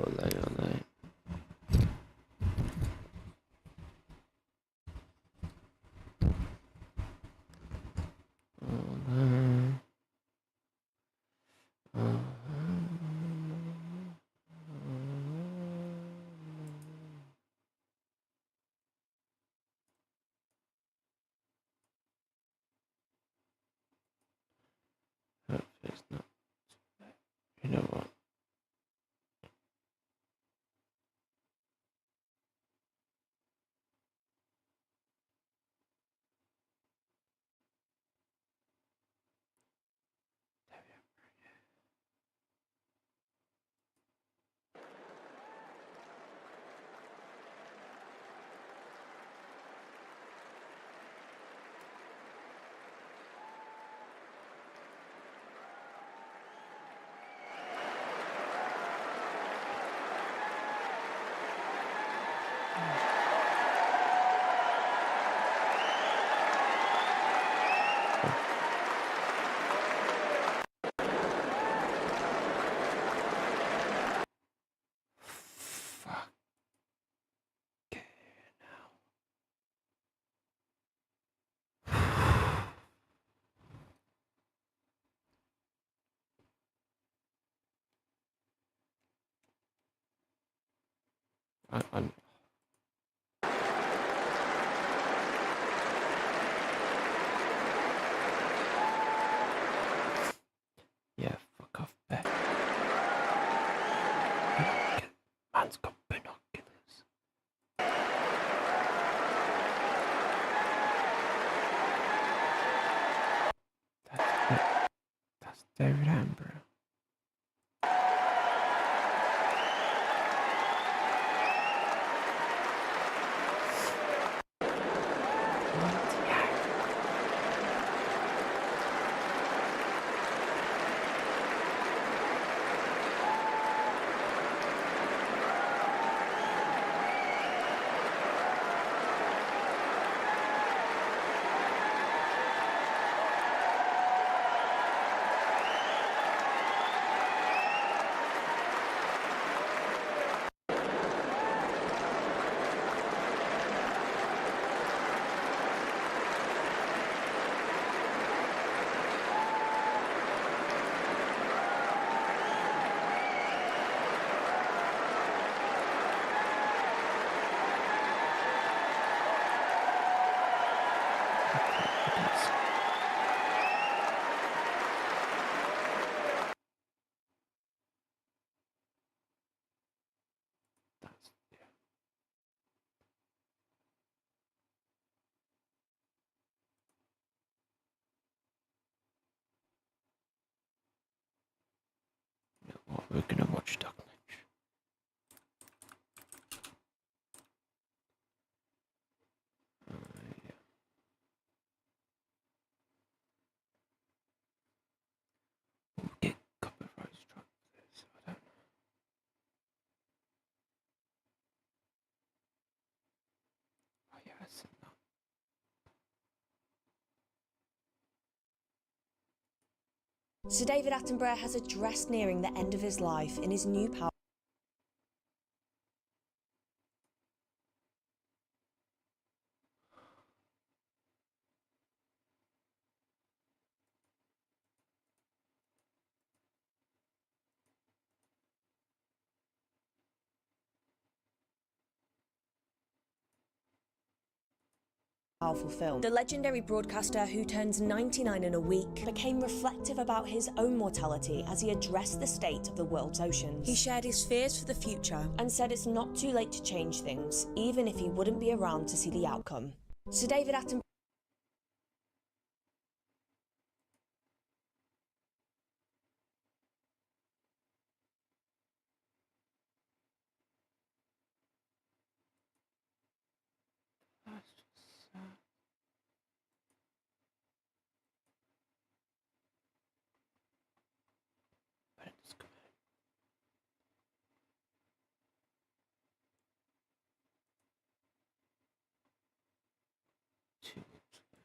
Olay olay. It's not. You know what? Fuck. I'm yeah, fuck off, bet. Man's got binoculars. That's David Attenborough. What we're gonna watch documentary. Yeah. We'll get copyright struck for this. I don't know. Oh yeah, I said that. Sir David Attenborough has addressed nearing the end of his life in his new powerful film. The legendary broadcaster, who turns 99 in a week, became reflective about his own mortality as he addressed the state of the world's oceans. He shared his fears for the future and said it's not too late to change things, even if he wouldn't be around to see the outcome. Sir David Attenborough That's just sad. But it's coming. Two weeks ago.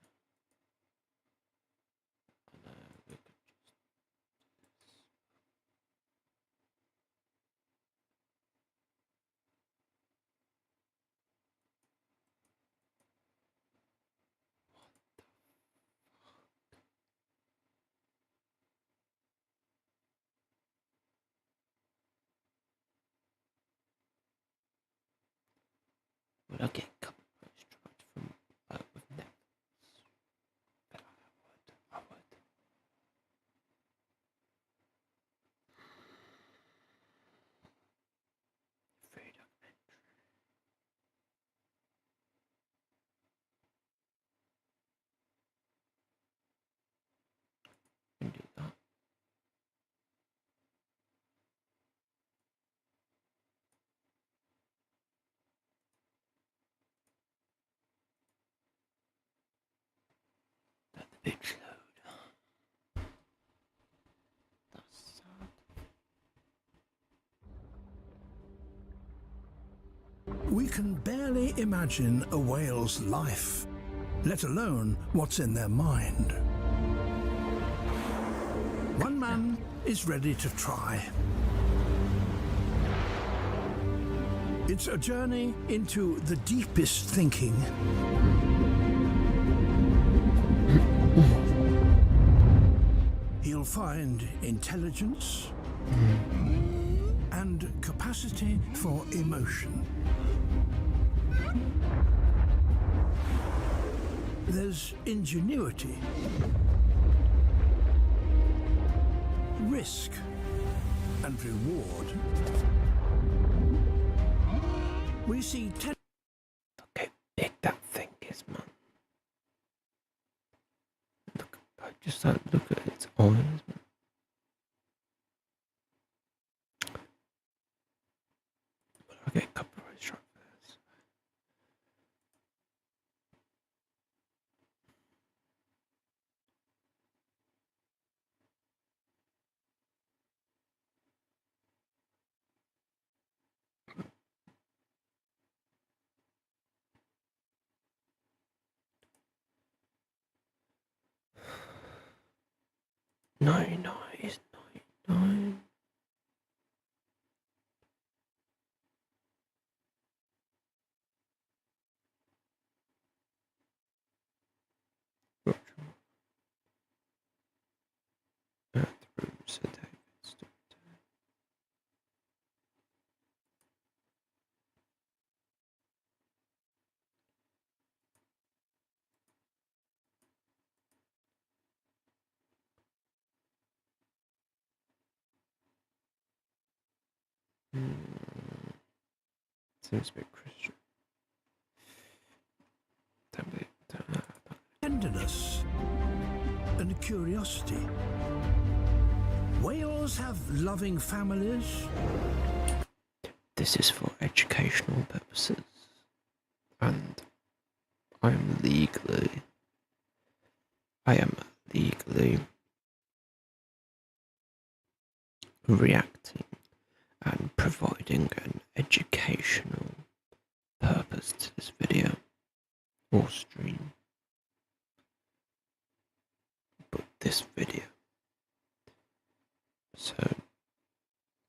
I know we could just Would I get copyright strikes from with Netflix? But I would. Free documentary. Can do that. Let the bitch load. That's sad. We can barely imagine a whale's life, let alone what's in their mind. One man is ready to try. It's a journey into the deepest thinking. He'll find intelligence and capacity for emotion. There's ingenuity, risk, and reward. We see Look how big that thing is, man. Look, I just don't look at its eyes, man. But I get copyright strike for this. No, it's 99. At the room, Sir David stood there. Seems a bit Christian. Don't believe that. tenderness and curiosity. Whales have loving families. This is for educational purposes, and I am legally reacting and providing an educational purpose to this video or stream. But this video, so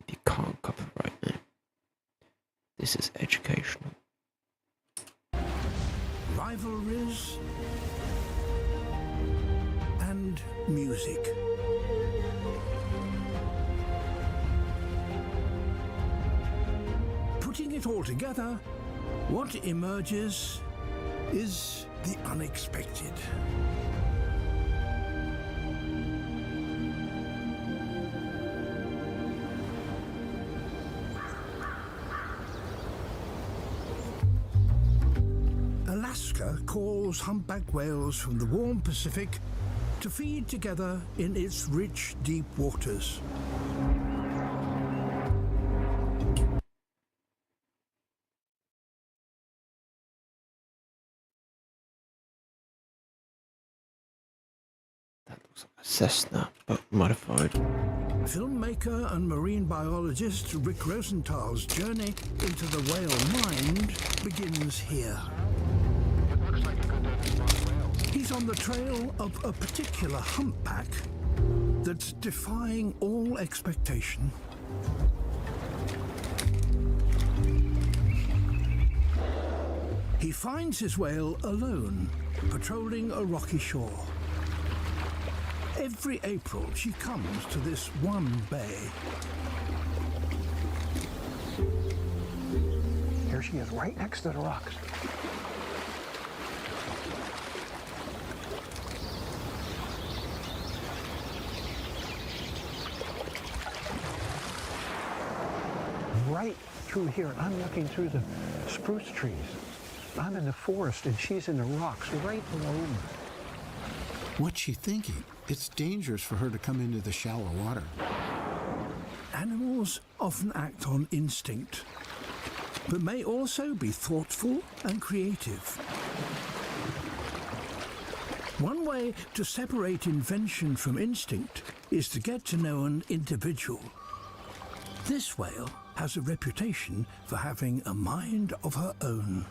you can't copyright me. This is educational. Rivalries and music. Putting it all together, what emerges is the unexpected. Alaska calls humpback whales from the warm Pacific to feed together in its rich, deep waters. That looks like a Cessna, but modified. Filmmaker and marine biologist Rick Rosenthal's journey into the whale mind begins here. He's on the trail of a particular humpback that's defying all expectation. He finds his whale alone, patrolling a rocky shore. Every April, she comes to this one bay. Here she is, right next to the rocks. right through here. I'm looking through the spruce trees. I'm in the forest and she's in the rocks right below me. What's she thinking? It's dangerous for her to come into the shallow water. Animals often act on instinct, but may also be thoughtful and creative. One way to separate invention from instinct is to get to know an individual. This whale has a reputation for having a mind of her own.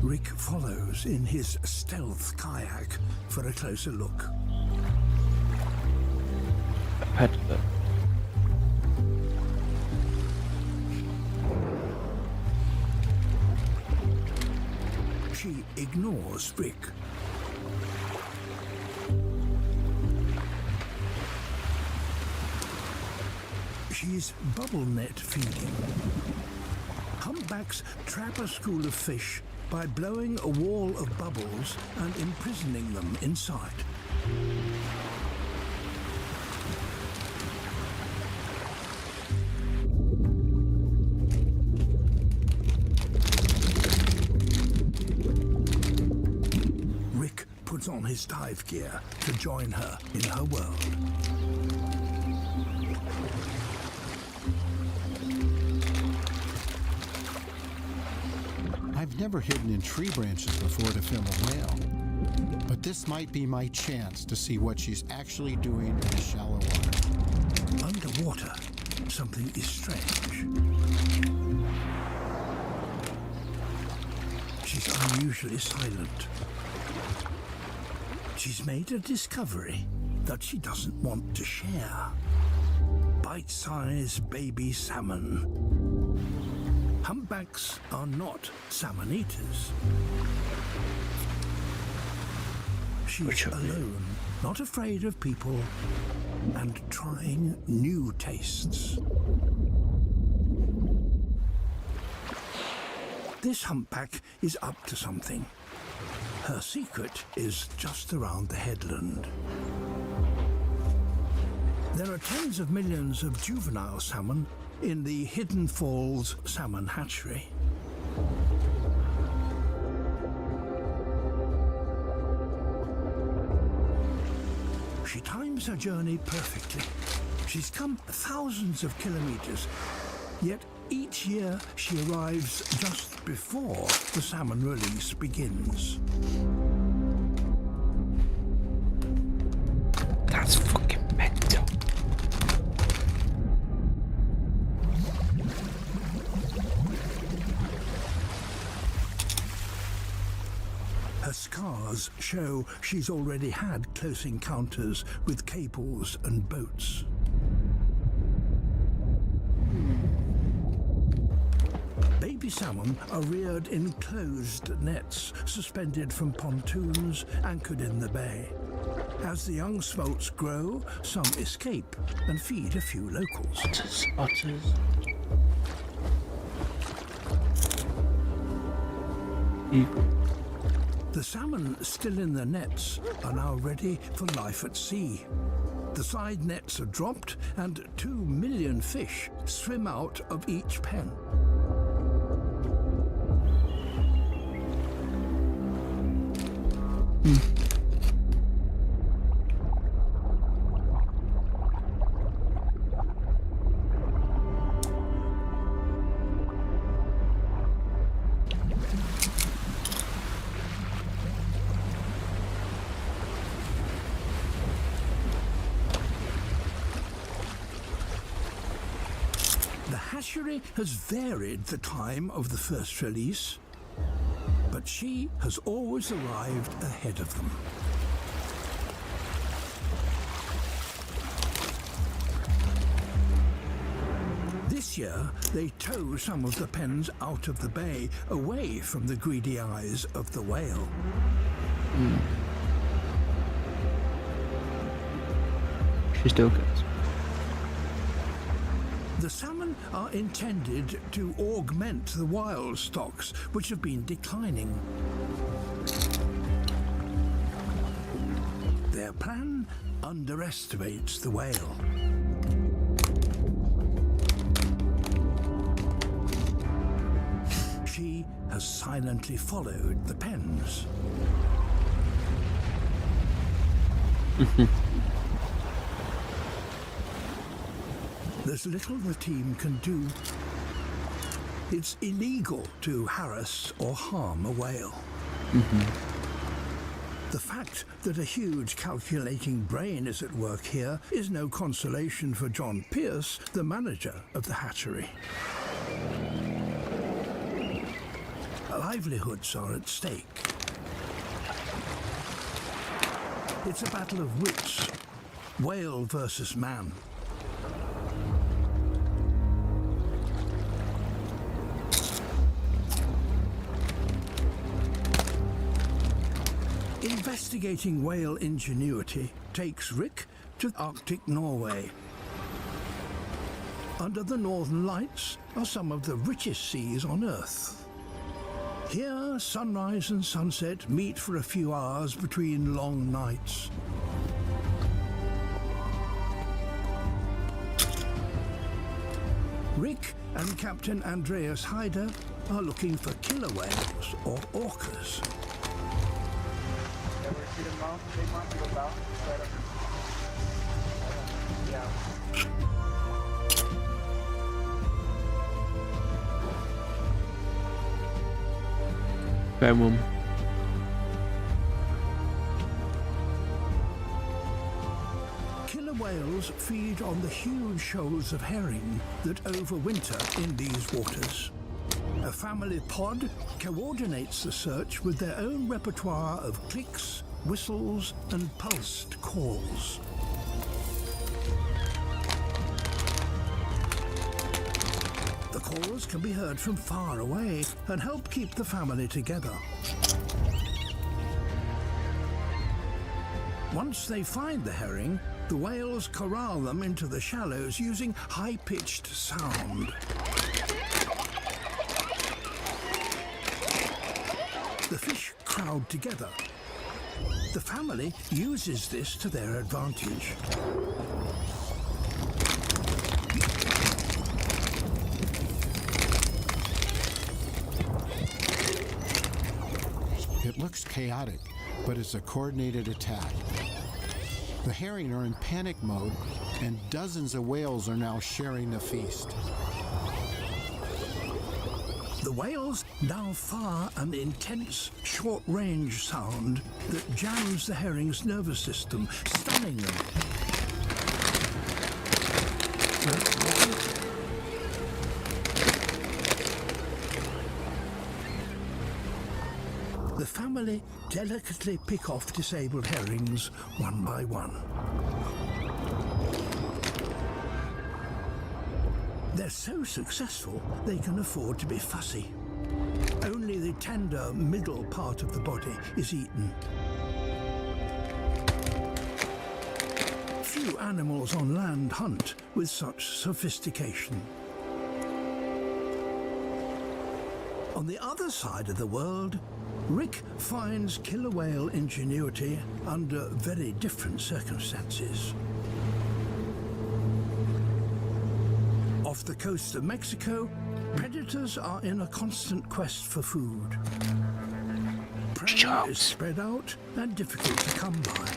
Rick follows in his stealth kayak for a closer look. A predator. She ignores Rick. She's bubble net feeding. Humpbacks trap a school of fish by blowing a wall of bubbles and imprisoning them inside. Rick puts on his dive gear to join her in her world. I've never hidden in tree branches before to film a whale, but this might be my chance to see what she's actually doing in the shallow water. Underwater, something is strange. She's unusually silent. She's made a discovery that she doesn't want to share. Bite-sized baby salmon. Humpbacks are not salmon eaters. She's alone, not afraid of people, and trying new tastes. This humpback is up to something. Her secret is just around the headland. There are tens of millions of juvenile salmon in the Hidden Falls Salmon Hatchery. She times her journey perfectly. She's come thousands of kilometers, yet each year she arrives just before the salmon release begins. That's fucking mental. Her scars show she's already had close encounters with cables and boats. Baby salmon are reared in closed nets, suspended from pontoons anchored in the bay. As the young smolts grow, some escape and feed a few locals. Otters. Eagle. The salmon still in the nets are now ready for life at sea. The side nets are dropped and 2 million fish swim out of each pen. The hatchery has varied the time of the first release, but she has always arrived ahead of them. This year, they tow some of the pens out of the bay, away from the greedy eyes of the whale. She still goes. The salmon are intended to augment the wild stocks, which have been declining. Their plan underestimates the whale. She has silently followed the pens. There's little the team can do. It's illegal to harass or harm a whale. The fact that a huge calculating brain is at work here is no consolation for John Pierce, the manager of the hatchery. Livelihoods are at stake. It's a battle of wits, whale versus man. Investigating whale ingenuity takes Rick to Arctic Norway. Under the Northern Lights are some of the richest seas on Earth. Here, sunrise and sunset meet for a few hours between long nights. Rick and Captain Andreas Hyder are looking for killer whales or orcas. Ever see the mouth? They might be about. Yeah. Fair one. Killer whales feed on the huge shoals of herring that overwinter in these waters. A family pod coordinates the search with their own repertoire of clicks, whistles, and pulsed calls. The calls can be heard from far away and help keep the family together. Once they find the herring, the whales corral them into the shallows using high-pitched sound. The fish crowd together. The family uses this to their advantage. It looks chaotic, but it's a coordinated attack. The herring are in panic mode, and dozens of whales are now sharing the feast. The whales now fire an intense, short-range sound that jams the herring's nervous system, stunning them. The family delicately pick off disabled herrings one by one. They're so successful, they can afford to be fussy. Only the tender middle part of the body is eaten. Few animals on land hunt with such sophistication. On the other side of the world, Rick finds killer whale ingenuity under very different circumstances. Off the coast of Mexico, predators are in a constant quest for food. Prey is spread out and difficult to come by.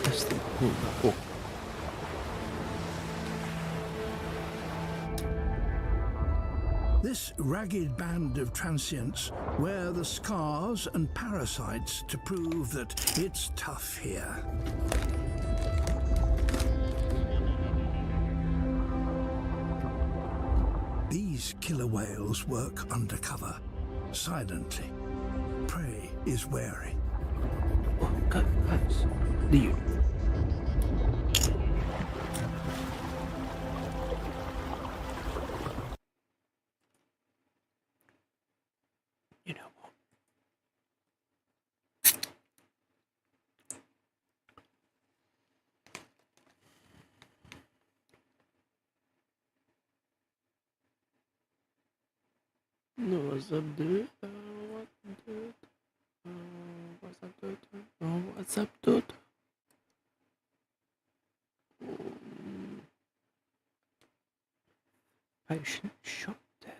That's the oh. This ragged band of transients wear the scars and parasites to prove that it's tough here. These killer whales work undercover, silently. Prey is wary. Oh, guys, leave. You know what? No, what's up, dude? What, dude? What's up, dude? Oh, what's up, dude? Patient shot dead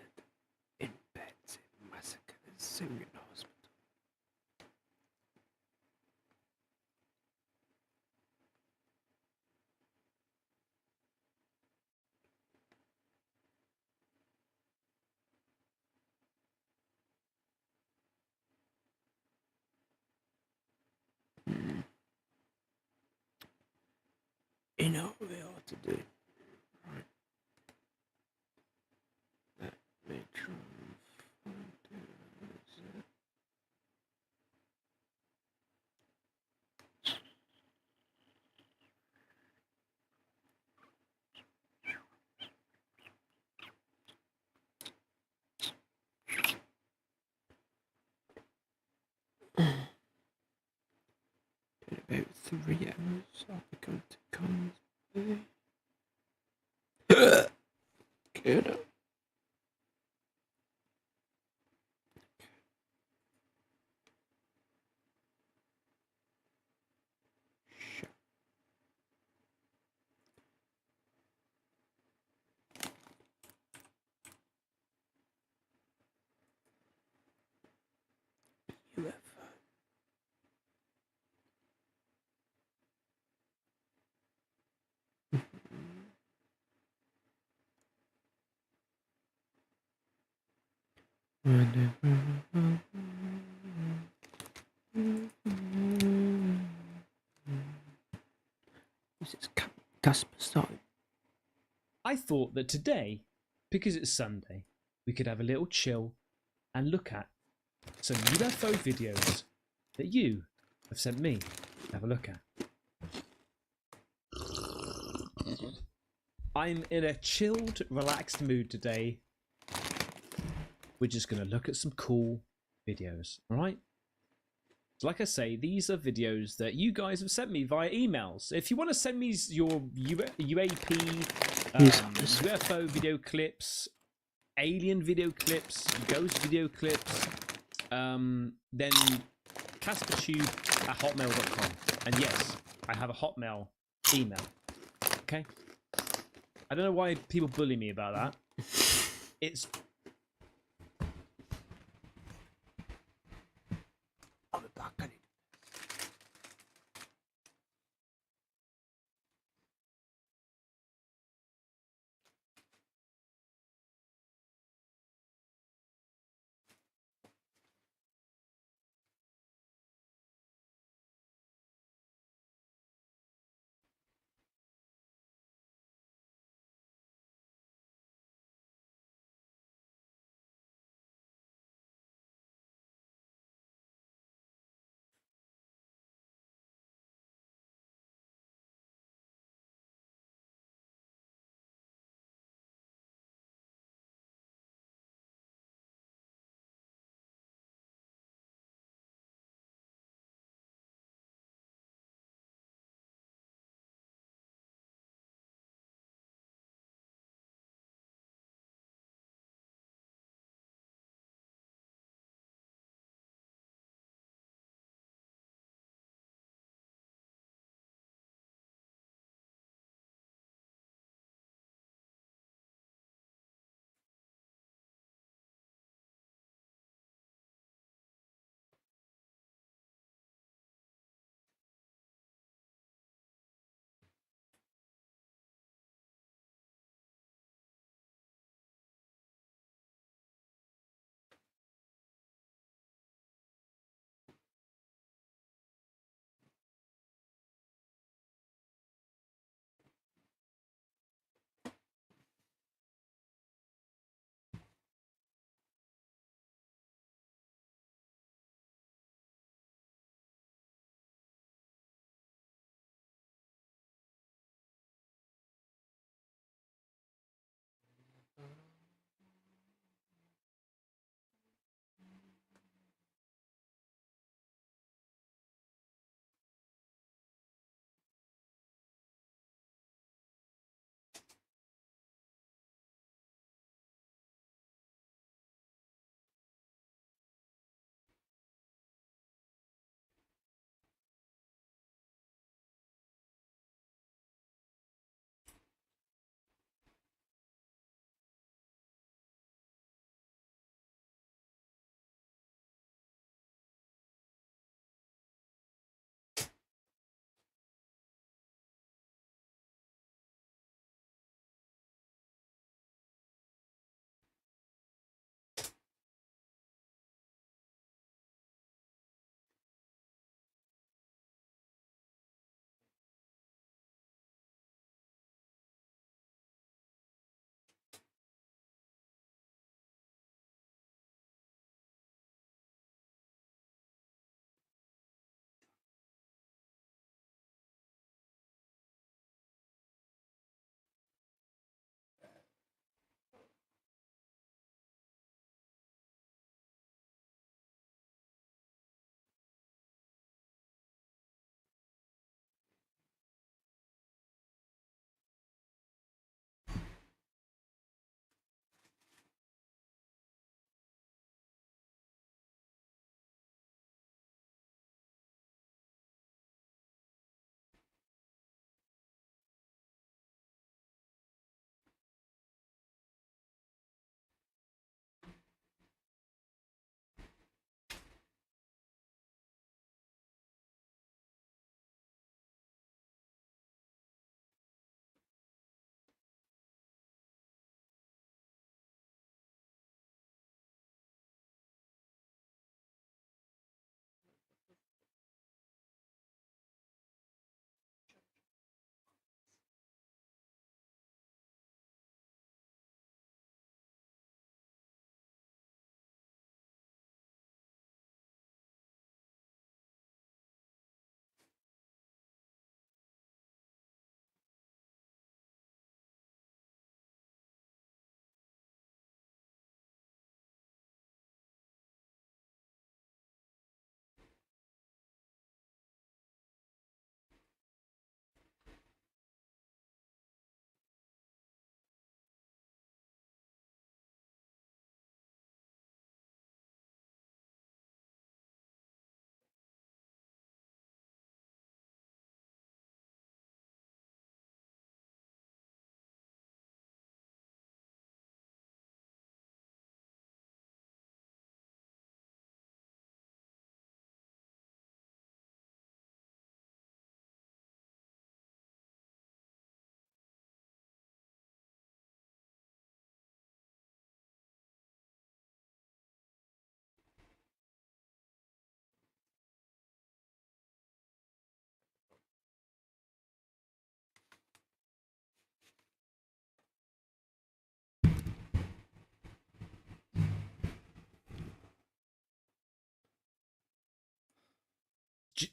in bed in massacre in Syrian hospital. You know what we ought to do? Right. Let me try and find it. In about 3 hours, I'll be going to CONINGSBY. Get up. UFO. This is Casper started. I thought that today, because it's Sunday, we could have a little chill and look at some UFO videos that you have sent me to have a look at. I'm in a chilled, relaxed mood today. We're just going to look at some cool videos, alright? So like I say, these are videos that you guys have sent me via emails. If you want to send me your UAP, UFO video clips, alien video clips, ghost video clips, then caspertube@hotmail.com. And yes, I have a Hotmail email. Okay? I don't know why people bully me about that. It's... I'll be back. I need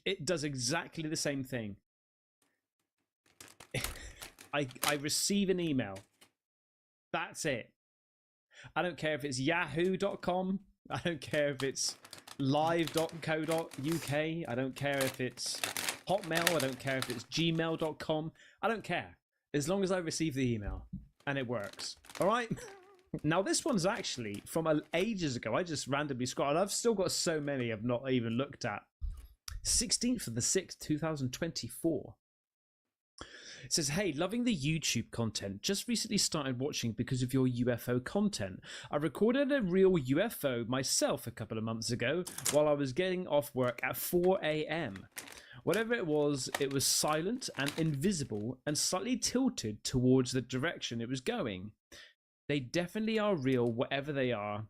It does exactly the same thing. I receive an email. That's it. I don't care if it's yahoo.com. I don't care if it's live.co.uk. I don't care if it's Hotmail. I don't care if it's gmail.com. I don't care. As long as I receive the email and it works. All right? Now, this one's actually from ages ago. I just randomly scrolled. I've still got so many I've not even looked at. 16th of the 6th, 2024. It says, hey, loving the YouTube content. Just recently started watching because of your UFO content. I recorded a real UFO myself a couple of months ago while I was getting off work at 4 a.m. Whatever it was silent and invisible and slightly tilted towards the direction it was going. They definitely are real, whatever they are.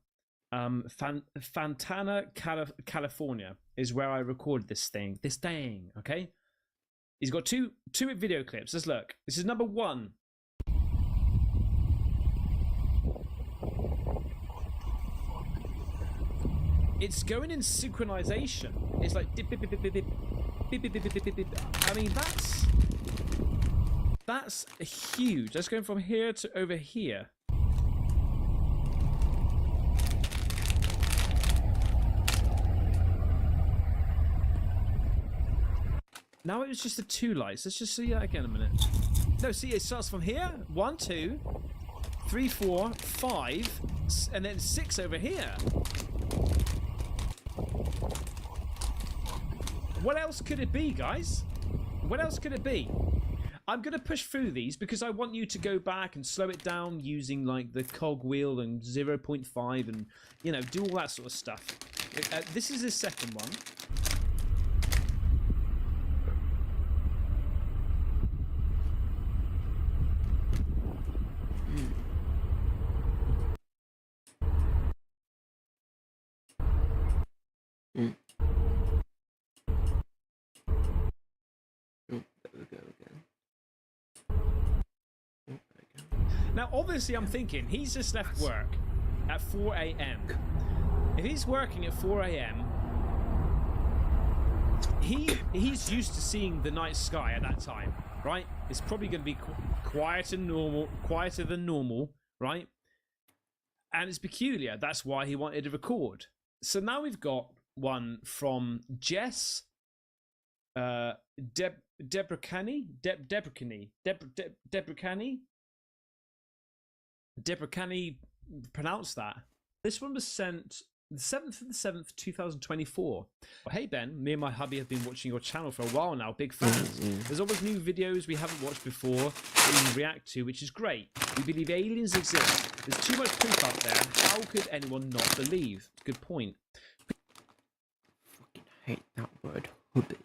Fontana, California is where I recorded this thing, okay? He's got two video clips. Let's look. This is number 1. It's going in synchronization. It's like dip, dip, dip, dip, dip, dip, dip, dip, dip, dip, dip. I mean, that's huge. That's going from here to over here. Now it was just the 2 lights. Let's just see that again a minute. No, see, it starts from here. 1, 2, 3, 4, 5, and then 6 over here. What else could it be, guys? What else could it be? I'm going to push through these because I want you to go back and slow it down using like the cog wheel and 0.5 and, you know, do all that sort of stuff. This is the second one. Now, obviously, I'm thinking he's just left work at 4 a.m. If he's working at 4 a.m., he's used to seeing the night sky at that time, right? It's probably going to be quieter than normal, right? And it's peculiar. That's why he wanted to record. So now we've got one from Jess Debrecani. Debrecani, pronounce that. This one was sent the 7th of the 7th, 2024. Well, hey Ben, me and my hubby have been watching your channel for a while now, big fans. There's always new videos we haven't watched before that we can react to, which is great. We believe aliens exist. There's too much proof out there. How could anyone not believe? Good point. Fucking hate that word, hubby.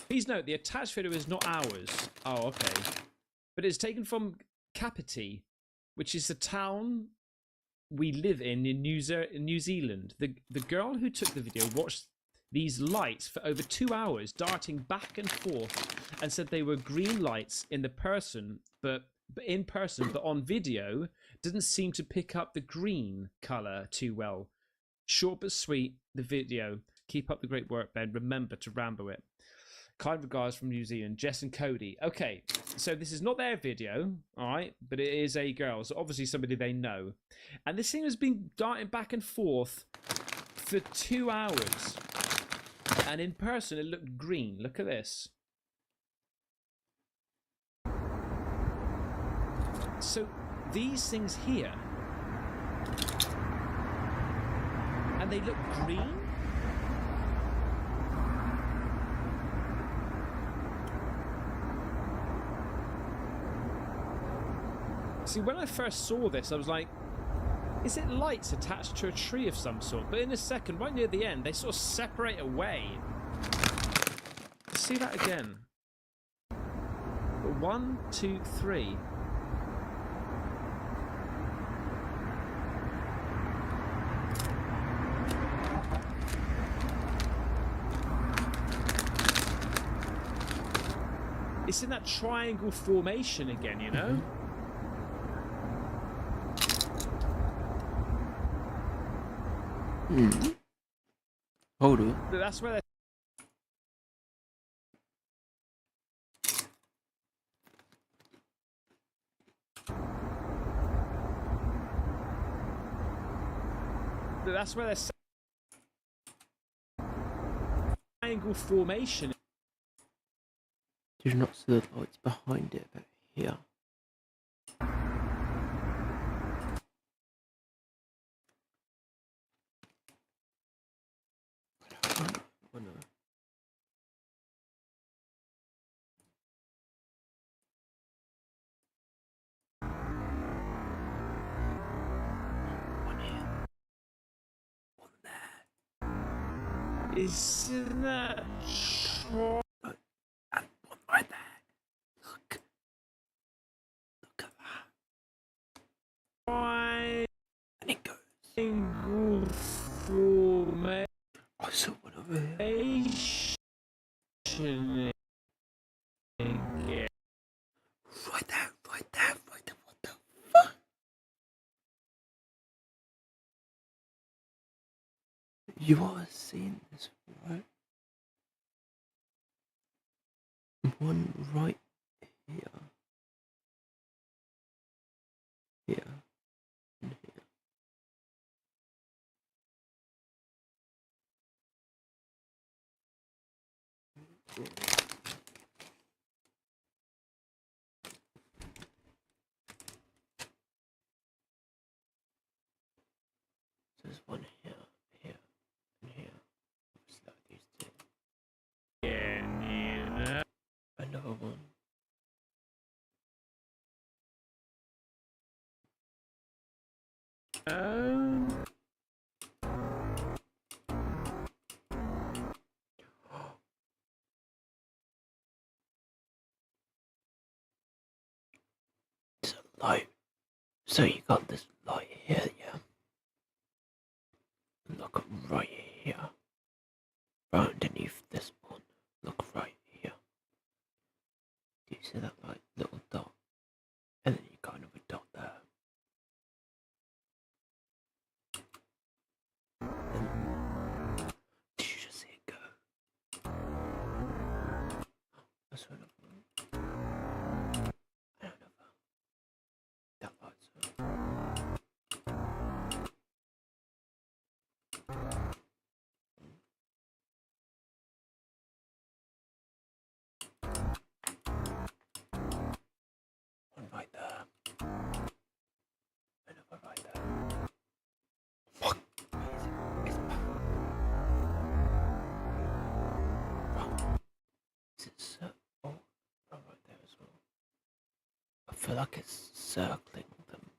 Please note, the attached video is not ours. Oh, okay. But it's taken from Kapiti, which is the town we live in New Zealand. The girl who took the video watched these lights for over 2 hours, darting back and forth, and said they were green lights in person, but on video, didn't seem to pick up the green colour too well. Short but sweet, the video. Keep up the great work, Ben. Remember to rambo it. Kind regards from New Zealand, Jess and Cody. Okay, so this is not their video, all right, but it is a girl, so obviously somebody they know. And this thing has been darting back and forth for 2 hours. And in person, it looked green. Look at this. So these things here, and they look green? See, when I first saw this, I was like, is it lights attached to a tree of some sort? But in a second, right near the end, they sort of separate away. Let's see that again. 1, 2, 3. It's in that triangle formation again, you know? Hold on. That's where their triangle formation. Did you not see the lights behind it, but here? Oh no. One here. One there. Isn't that? And one right there. Look. Look at that. Triangle And it goes. formation. I saw one over here. Yeah. Right there, right there, right there. What the fuck? You are seeing this, right? One right here. Here. And here. There's one here, here, and here. What's that? These two. Yeah. Another one. It's a light. So you got this light here, yeah? Look right here. Right underneath this one. Look right here. Do you see that like little dot? And then you got another dot there. And did you just see it go? That's another one. And another. That light's on. One right there. Another right there. What? It's back. Wrong. Is it oh, right there as well. I feel like it's circling them.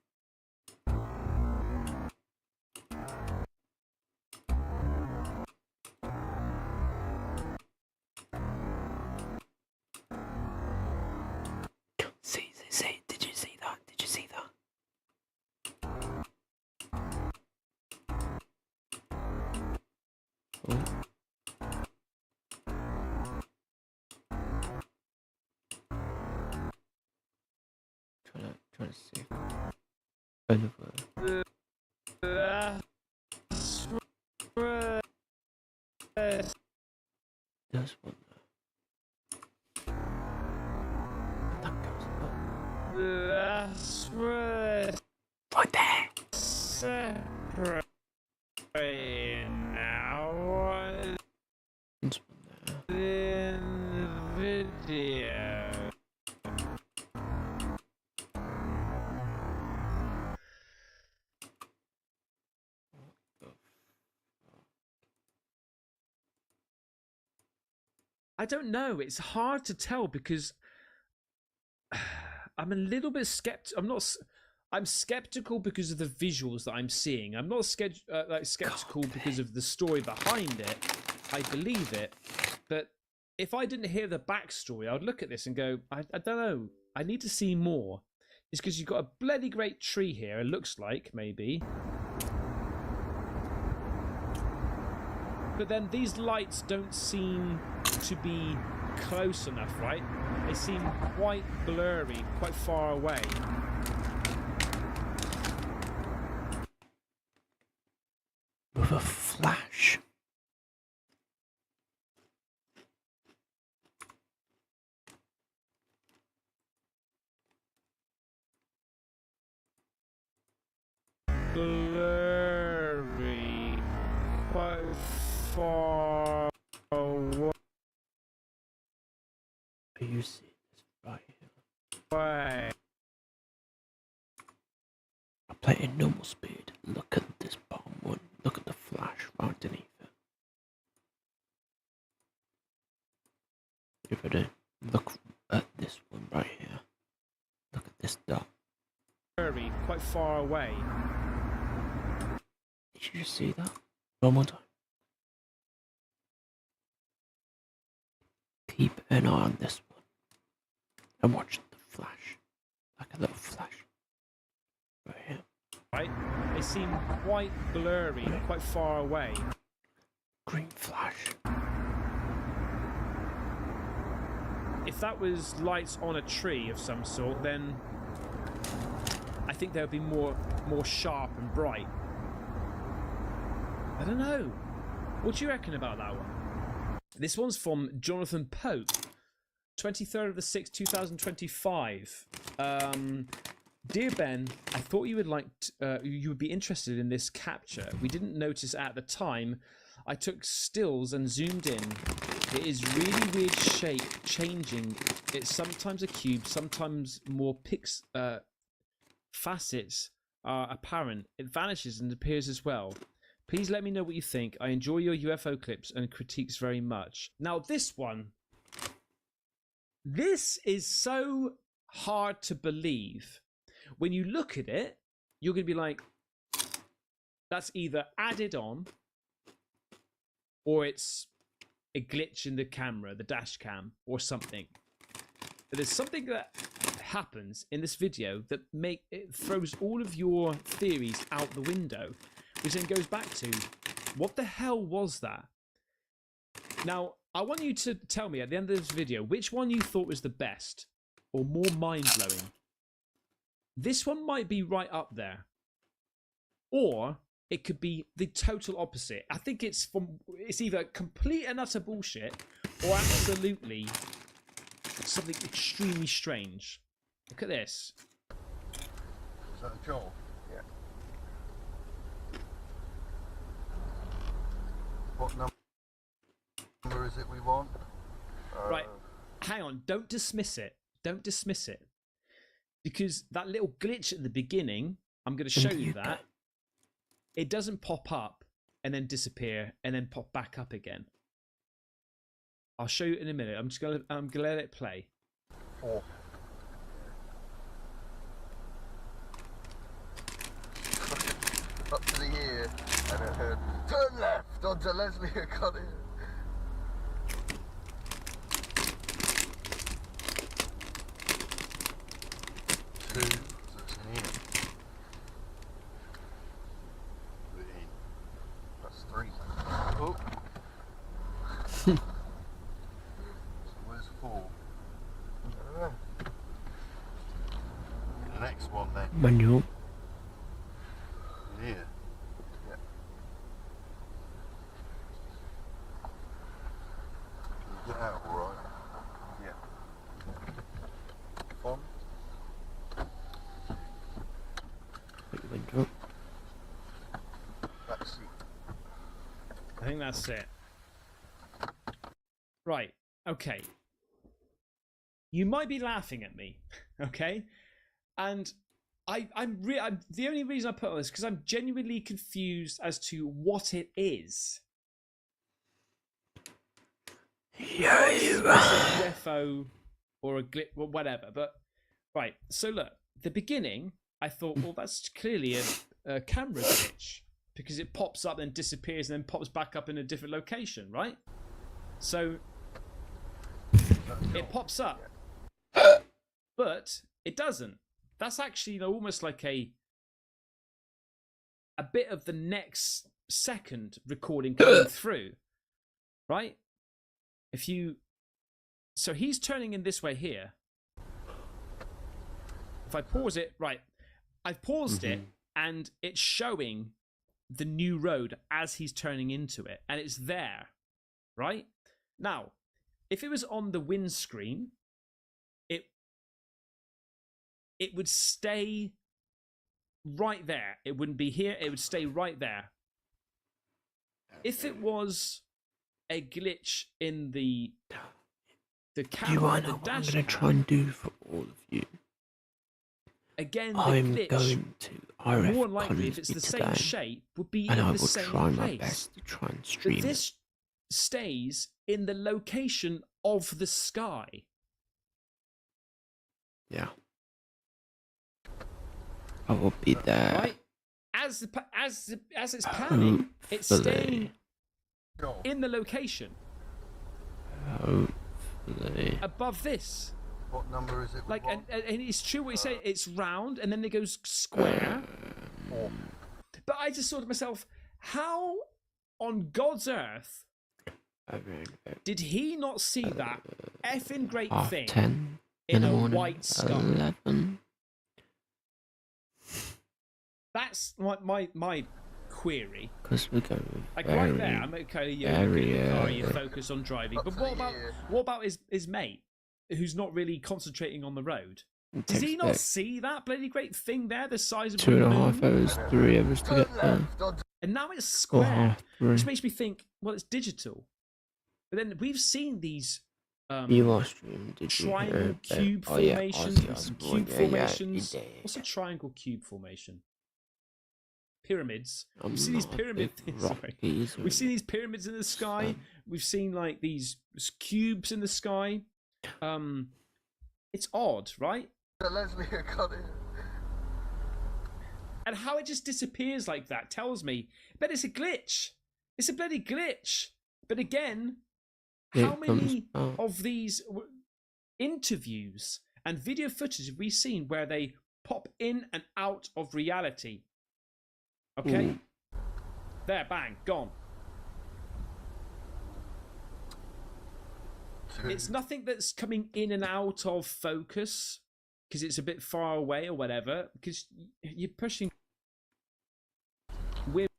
See, did you see that? Did you see that? Oh. Trying to see. Another. There's one there. That goes up. Right there. There's one there. I don't know. It's hard to tell because I'm a little bit I'm skeptical because of the visuals that I'm seeing. I'm not skeptical because of the story behind it. I believe it, but if I didn't hear the backstory, I would look at this and go, I don't know. I need to see more. It's because you've got a bloody great tree here. It looks like maybe. But then these lights don't seem to be close enough, right? They seem quite blurry, quite far away. with a flash. Blurry, quite far away. You see this right here. I play it in normal speed. Look at this bottom one. Look at the flash right underneath it. If I do, look at this one right here. Look at this dot. Blurry, quite far away. Did you just see that? One more time. Keep an eye on this one. And watch the flash. Like a little flash. Right here. Right, they seem quite blurry, quite far away. Green flash. If that was lights on a tree of some sort, then I think they would be more sharp and bright. I don't know. What do you reckon about that one? This one's from Jonathan Pope, 23rd of the 6th, 2025. Dear Ben, I thought you would be interested in this capture. We didn't notice at the time. I took stills and zoomed in. It is really weird shape changing. It's sometimes a cube, sometimes more facets are apparent. It vanishes and appears as well. Please let me know what you think. I enjoy your UFO clips and critiques very much. Now this one, this is so hard to believe. When you look at it, you're going to be like, that's either added on or it's a glitch in the camera, the dash cam or something. But there's something that happens in this video that it throws all of your theories out the window, which then goes back to, what the hell was that? Now, I want you to tell me at the end of this video which one you thought was the best or more mind-blowing. This one might be right up there, or it could be the total opposite. I think it's either complete and utter bullshit or absolutely something extremely strange. Look at this. Is that a Joel? Yeah. What number is it we want? Right, hang on, don't dismiss it. Don't dismiss it. Because that little glitch at the beginning, I'm going to show you that. It doesn't pop up and then disappear and then pop back up again. I'll show you in a minute. I'm going to let it play. 4. Up to the ear, and it heard, turn left onto Leslie and Connie. 2, so it's in here. That's 3. Oh. So where's 4? I don't know. The next one then. Manual. Here. Yeah. Can you get out alright? Yeah. On. Put your window up. That's it. I think that's it. Right. Okay. You might be laughing at me, okay? And I'm the only reason I put on this because I'm genuinely confused as to what it is. Yeah, It's a UFO or a glitch or whatever. But right. So look, the beginning, I thought, well, that's clearly a camera glitch because it pops up and disappears and then pops back up in a different location, right? So it pops up, but it doesn't. That's actually almost like a bit of the next second recording coming through, right? So he's turning in this way here. If I pause it, right, I've paused it and it's showing the new road as he's turning into it, and it's there, right? Now, if it was on the windscreen, it would stay right there. It wouldn't be here. It would stay right there. If it was a glitch in the camera, Do I the know what I'm dash going to try and do for all of you? again, the I'm glitch, going to RF more than likely, if it's Coningsby the same today, shape, would be and in I the will same try place. my best to try and But stream this stays in the location of the sky. it. Yeah. I will be there. Right? As it's panning, it's staying in the location Hopefully. above this. What number is it? Like, and it's true what you say. It's round, and then it goes square. But I just thought to myself, how on God's earth did he not see that effing great thing 10 in the a morning, white sky? 11. That's my query. Because we're going Like very, right there, I'm okay. You're looking at the car, you early. focus on driving. Up But to the year. what about his mate, who's not really concentrating on the road? It Does he takes not like see that bloody great thing there, the size of a 2.5 moon? hours, 3 hours to Turn get there. left onto And now it's Or square, half 3. which makes me think, well, it's digital. But then we've seen these You lost stream, did you? triangle cube Oh, yeah, formations, Ozzy Osbourne, cube yeah, formations. yeah, he did. What's a triangle cube formation? Pyramids. I'm We've seen these not a pyramid big things. rock Sorry. geezer. We've seen these pyramids in the sky. We've seen like these cubes in the sky. It's odd, right? Leslie got it. And how it just disappears like that tells me, but it's a glitch. It's a bloody glitch. But again, Here how it comes many back. of these interviews and video footage have we seen where they pop in and out of reality? Okay. Ooh. There, bang, gone. It's nothing that's coming in and out of focus because it's a bit far away or whatever, because you're pushing with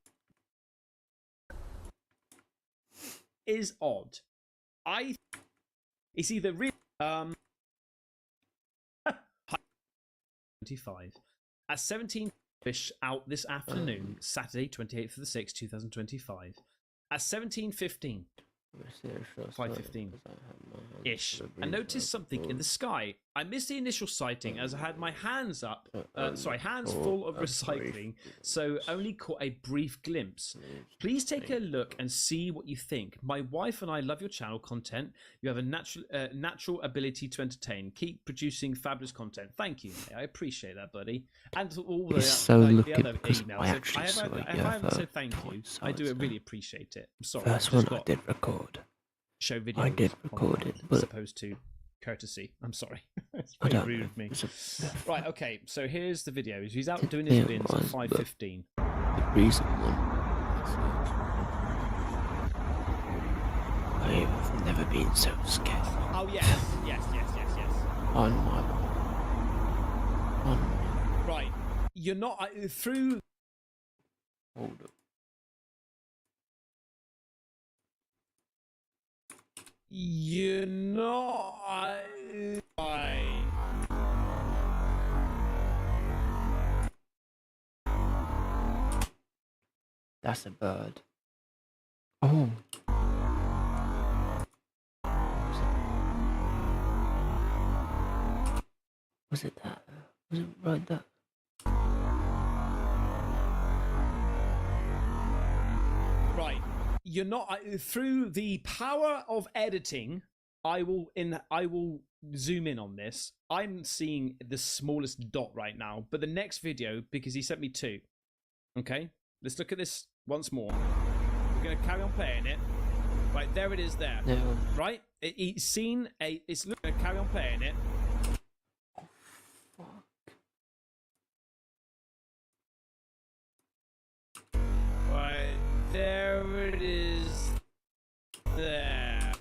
is odd. It's either really 25 at 17 fish out this afternoon, Saturday 28th of the 6th 2025 at 17:15. 5:15 ish. I noticed something in the sky. I missed the initial sighting as I had my hands up, hands full of recycling, so only caught a brief glimpse. Please take a look and see what you think. My wife and I love your channel content. You have a natural ability to entertain. Keep producing fabulous content. Thank you. I appreciate that, buddy. And all the, the other emails. I haven't said thank you. I do really appreciate it. I'm sorry. First one I did record. Show videos. I did record it, but as opposed to courtesy. I'm sorry. It's very rude of me. Right, okay, so here's the video. He's out doing his bins at 5:15. The recent one. I've never been so scared. Oh yes. On my. Right. You're not through. Hold up. You're not. That's a bird. Oh. Was it that? Was it right there? Right. You're not through the power of editing. I will zoom in on this. I'm seeing the smallest dot right now, but the next video, because he sent me 2. Okay, let's look at this once more. We're gonna carry on playing it. Right, there it is there. No. Right? It's seen a it's gonna carry on playing it. Right, there it is. There.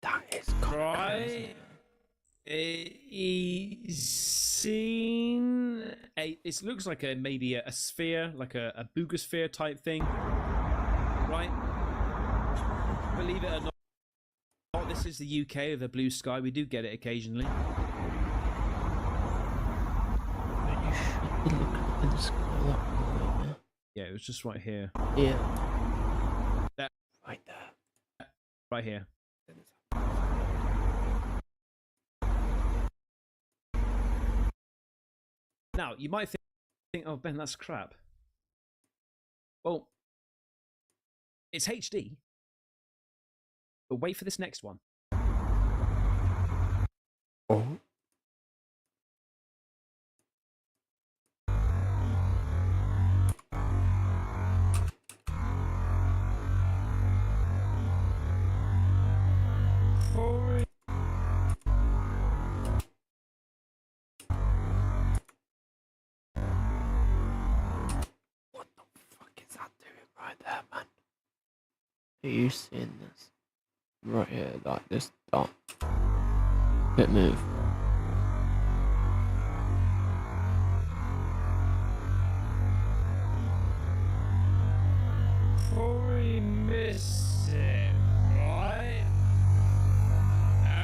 That is Right. He's seen it looks like maybe a sphere, like a boogosphere type thing, right? Believe it or not, this is the UK with a blue sky. We do get it occasionally. You should be looking in the sky a lot more right now. Yeah, it was just right here. Yeah. That right there. Right here. Now, you might think, oh, Ben, that's crap. Well, it's HD. But wait for this next one. Oh. What the fuck is that doing right there, man? Are you seeing this? Right here, like this dot. Bit move. We miss it, right?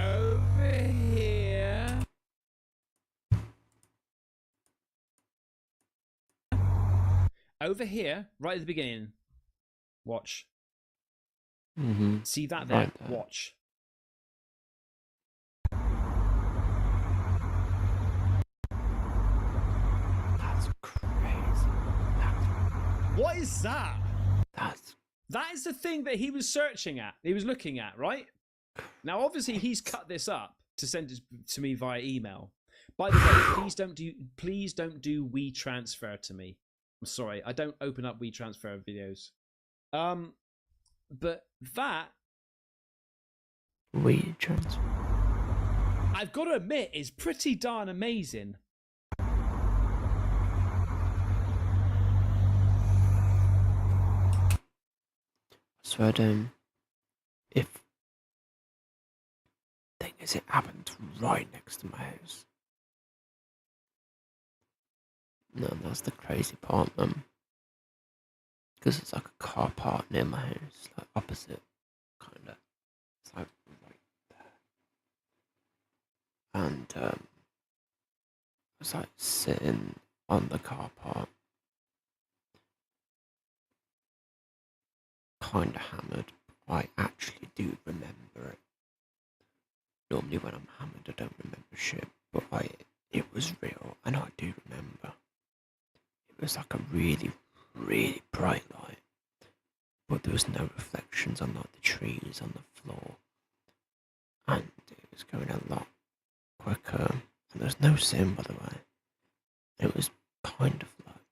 Over here. Over here, right at the beginning. Watch. Mm-hmm. See that there? Right there. Watch. That's crazy. What is that? That is the thing that he was searching at. He was looking at, right? Now, obviously, he's cut this up to send it to me via email. By the way, please don't do WeTransfer to me. I'm sorry, I don't open up WeTransfer videos. But that WeTransfer, I've got to admit, is pretty darn amazing. So if thing is, it happened right next to my house. No, that's the crazy part, because it's like a car park near my house, like opposite, kind of. It's like right there, and I was like sitting on the car park, kind of hammered. I actually do remember it. Normally when I'm hammered I don't remember shit, but it was real and I do remember. It was like a really, really bright light, but there was no reflections on like the trees on the floor, and it was going a lot quicker, and there was no sound, by the way. It was kind of like,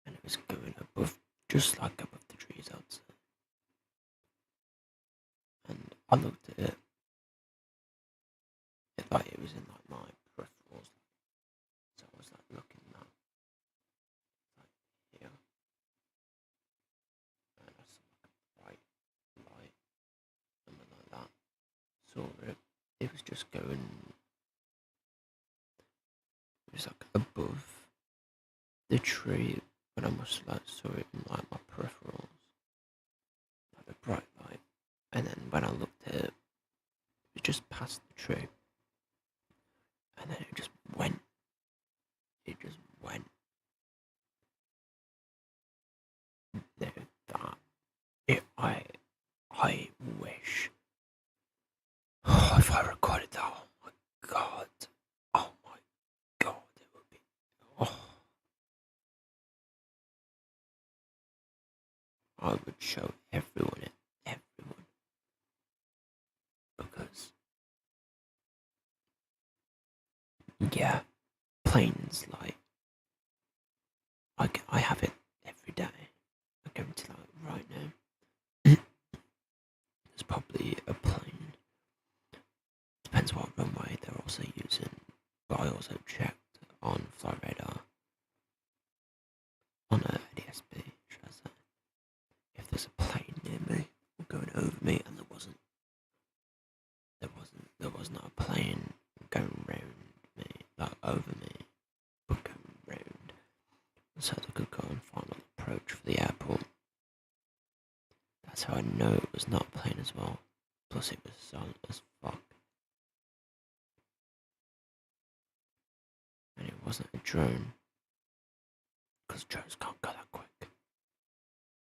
and it was going above, just like above the trees outside. And I looked at it, like it was in like my peripherals, so I was like looking at like here, and I saw like a bright light, something like that. Saw it. It was just going. It was like above the tree, but I must like saw it in like my peripherals, like a bright light. And then when I looked at it, it just passed the tree. And then it just went. It just went. No, that. I wish. Oh, if I recorded that, oh my god. Oh my god, it would be. Oh. I would show everyone it. Everyone. Because. Yeah, planes, like, I have it every day. I go into that right now. There's probably a plane. Depends what runway they're also using. But I also checked on Flyradar, on a ADSB, should I say, if there's a plane near me or going over me, and there was not a plane. over me, but going round, so they could go on final approach for the airport. That's how I know it was not a plane as well. Plus it was silent as fuck. And it wasn't a drone. Because drones can't go that quick.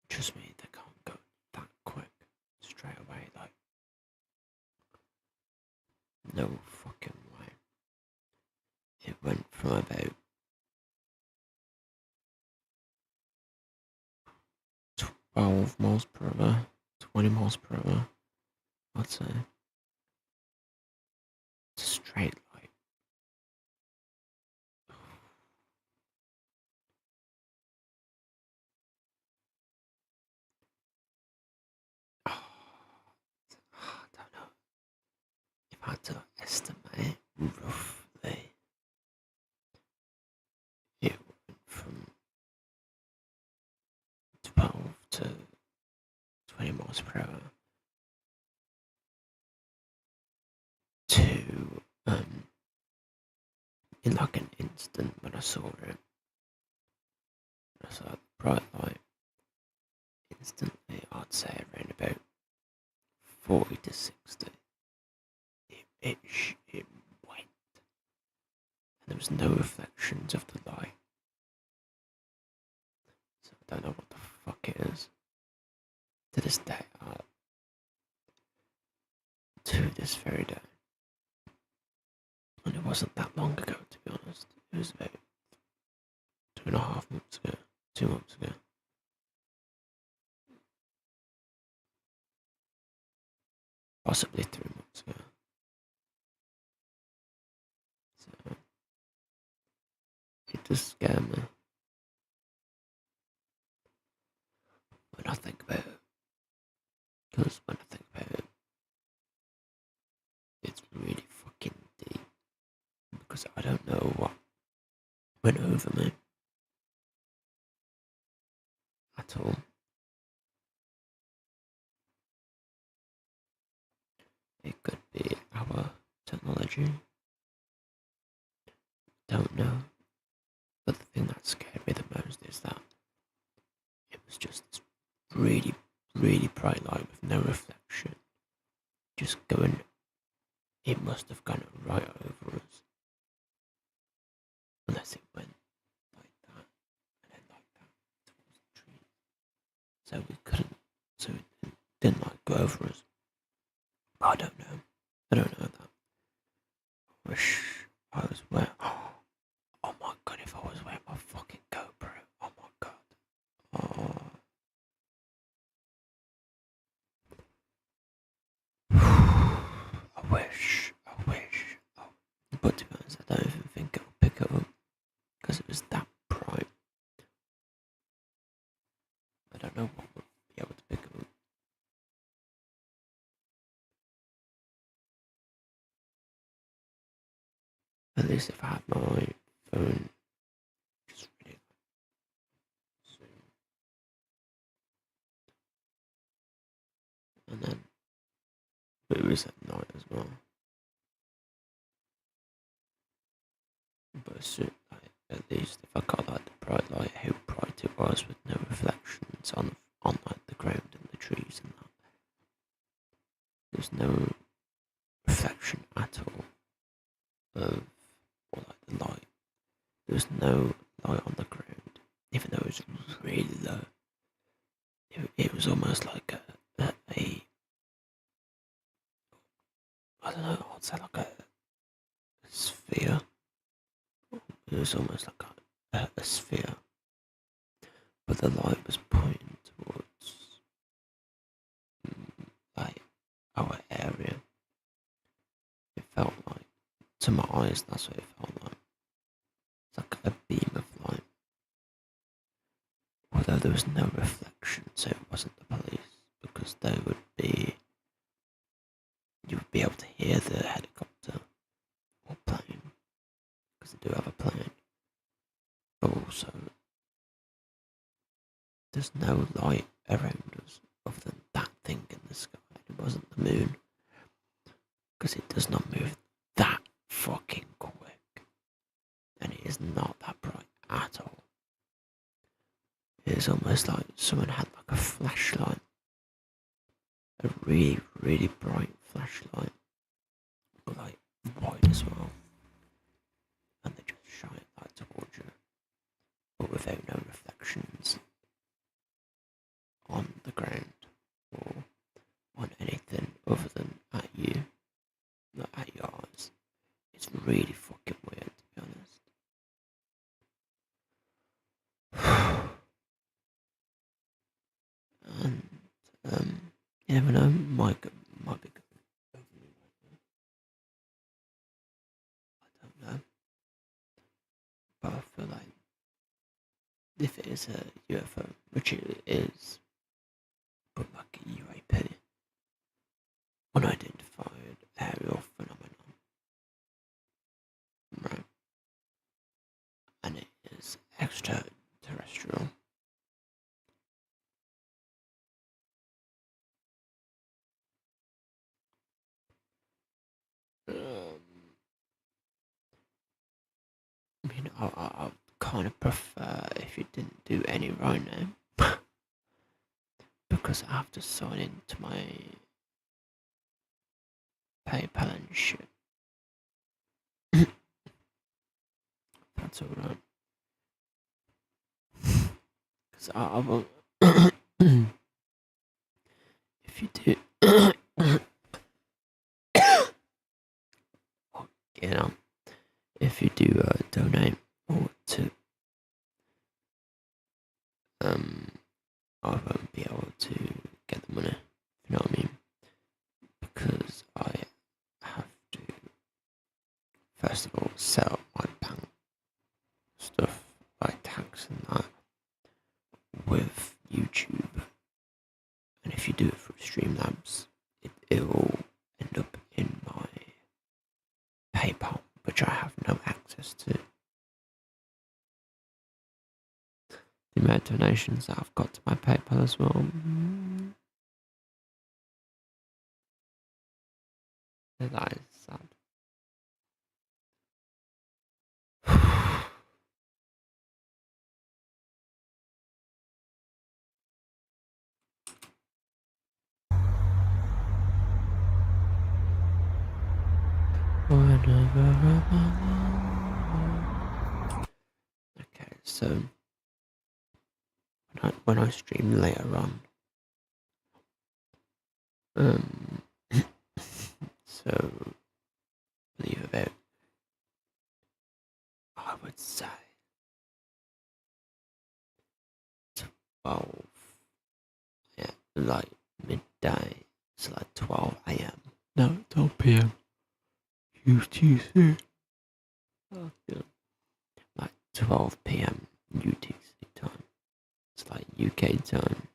Trust me, they can't go that quick. Straight away, like. No fucking way. It went from about 12 miles per hour, 20 miles per hour, I'd say. It's a straight line. I don't know. If I had to estimate roughly, it went from 12 to 20 miles per hour to, in like an instant when I saw it, I saw the bright light, instantly I'd say around about 40 to 60. It went. And there was no reflections of the light. So I don't know what the fuck it is. To this day, to this very day. And it wasn't that long ago, to be honest. It was about 2.5 months ago, 2 months ago. Possibly 3 months ago. So, it does scare me when I think about it. Because when I think about it, it's really fucking deep. Because I don't know what went over me at all. It could be our technology. Don't know. But the thing that scared me the most is that it was just this really, really bright light with no reflection. Just going, it must have gone right over us. Unless it went like that, and then like that towards the tree. So we couldn't, so it didn't like go over us. But I don't know. I don't know that. I wish I was wearing, oh my god, if I was wearing my fucking GoPro. Oh my god. Oh. I wish. Oh. But to be honest, I don't even think it'll pick it up. Because it was that bright. I don't know what would be able to pick it up. At least if I had my phone just really soon. And then it was at night as well. But soon, like, at least if I got like the bright light, how bright it was with no reflections on like the ground and the trees and that. There's no reflection at all of or like the light. There was no light on the ground, even though it was really low. It was almost like a I don't know, I'd say like a sphere. It was almost like a sphere, but the light was pointing towards like our area. It felt like, to my eyes, that's what it felt like. It's like a beam of light. Although there was no reflection, so it wasn't the police, because they would be, you would be able to hear the helicopter or plane, because they do have a plane. But also, there's no light around us other than that thing in the sky. It wasn't the moon, because it does not move that fucking quick. is not that bright at all. It's almost like someone had like a flashlight, a really, really bright flashlight, but like wide as well, and they just shine it like towards you, but without no reflections on the ground or on anything other than at you, not at your eyes. It's really fucking weird, to be honest. And you never know, might be good. I don't know, but I feel like if it is a UFO, which it is, but like a UAP, unidentified aerial phenomenon, right? And it is extraterrestrial. I mean, I kind of prefer if you didn't do any right now, because I have to sign into my PayPal and shit. That's alright. Because I will. If you do. You know, if you do donate or to, I won't be able to get the money. You know what I mean? Because I have to, first of all, set up my bank stuff like tax and that with YouTube. And if you do it through Streamlabs, it will end up in my PayPal, which I have no access to. The amount of donations that I've got to my PayPal as well. That is sad. Okay, so when I stream later on, so leave about, I would say 12, yeah, like midday, so like 12 a.m. No, 12 p.m. UTC. Oh, yeah. Like 12 p.m. UTC time. It's like UK time.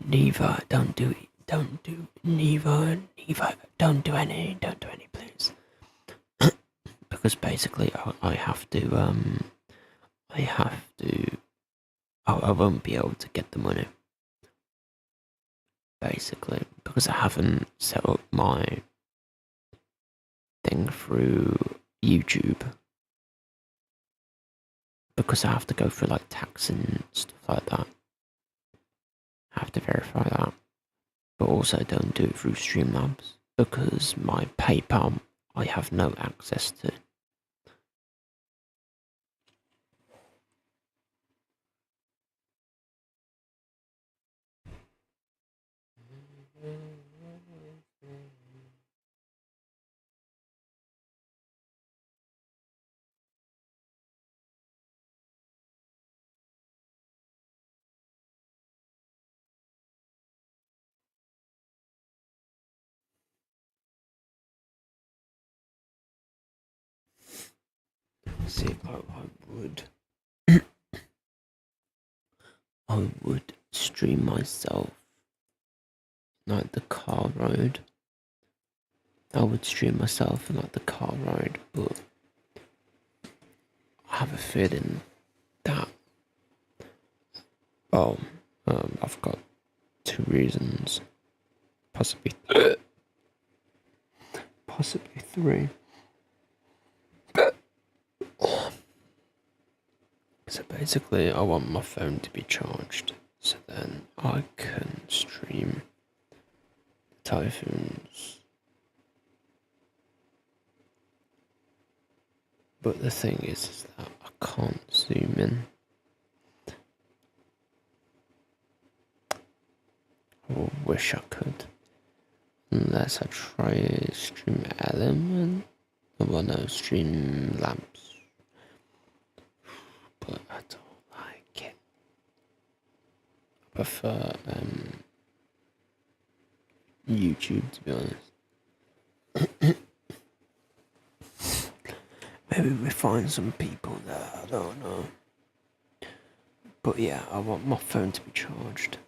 Neither, don't do any, please. Because basically, I won't be able to get the money. Basically, because I haven't set up my thing through YouTube. Because I have to go through like tax and stuff like that. I have to verify that. But also don't do it through Streamlabs. Because my PayPal, I have no access to. See, I would stream myself like the car ride. I would stream myself in like the car ride, but I have a feeling that I've got 2 reasons, possibly possibly 3. So basically, I want my phone to be charged, so then I can stream typhoons. But the thing is that I can't zoom in. I wish I could. Unless I try stream element. Well, no, stream lamps. But I don't like it. I prefer YouTube, to be honest. Maybe we find some people there, I don't know. But yeah, I want my phone to be charged.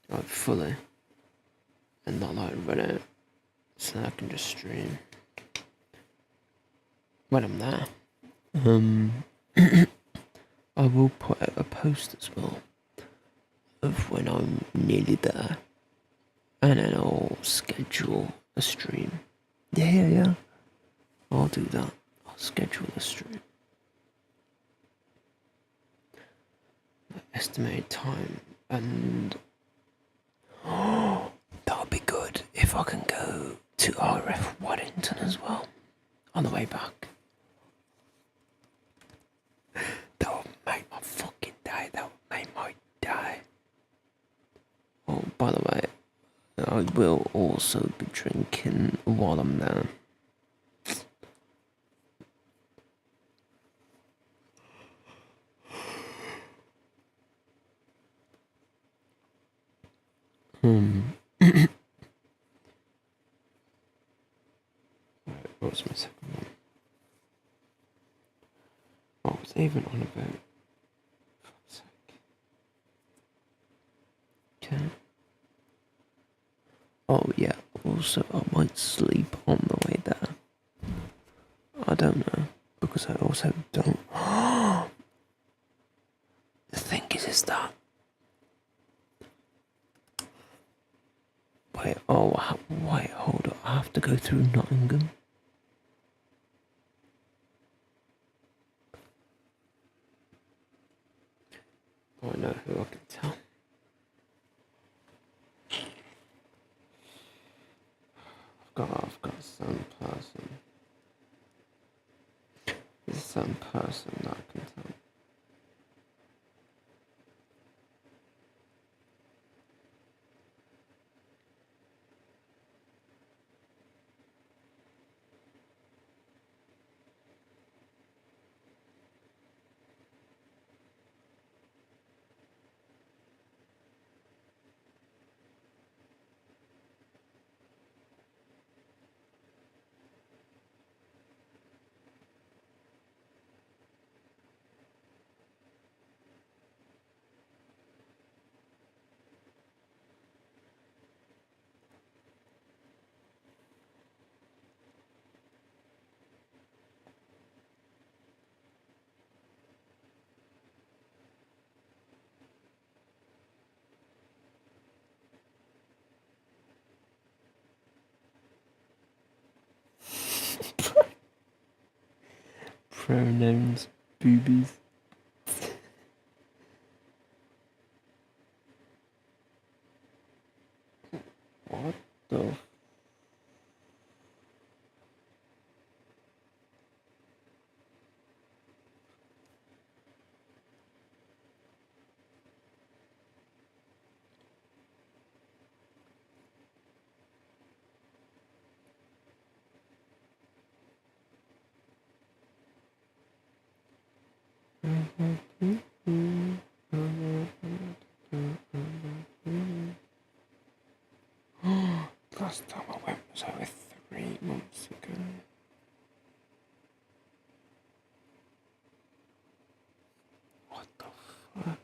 Like fully. And not like run out. So I can just stream. When I'm there. I will put out a post as well. Of when I'm nearly there. And then I'll schedule a stream. Yeah. I'll do that. I'll schedule a stream. Estimated time, and that would be good if I can go to RAF Waddington as well on the way back. That would make my fucking day. That would make my day. Oh, by the way, I will also be drinking while I'm there. Right, what was my second one? What was I even on about? For fuck's sake. Okay. Oh yeah, also I might sleep on the way there. I don't know, because I also don't... The thing is that... Wait, hold up, I have to go through Nottingham. Oh, I know who I can tell. I've got a certain person. There's a certain person that I can tell. Pronouns, boobies. What the... Last time I went was over 3 months ago. What the fuck?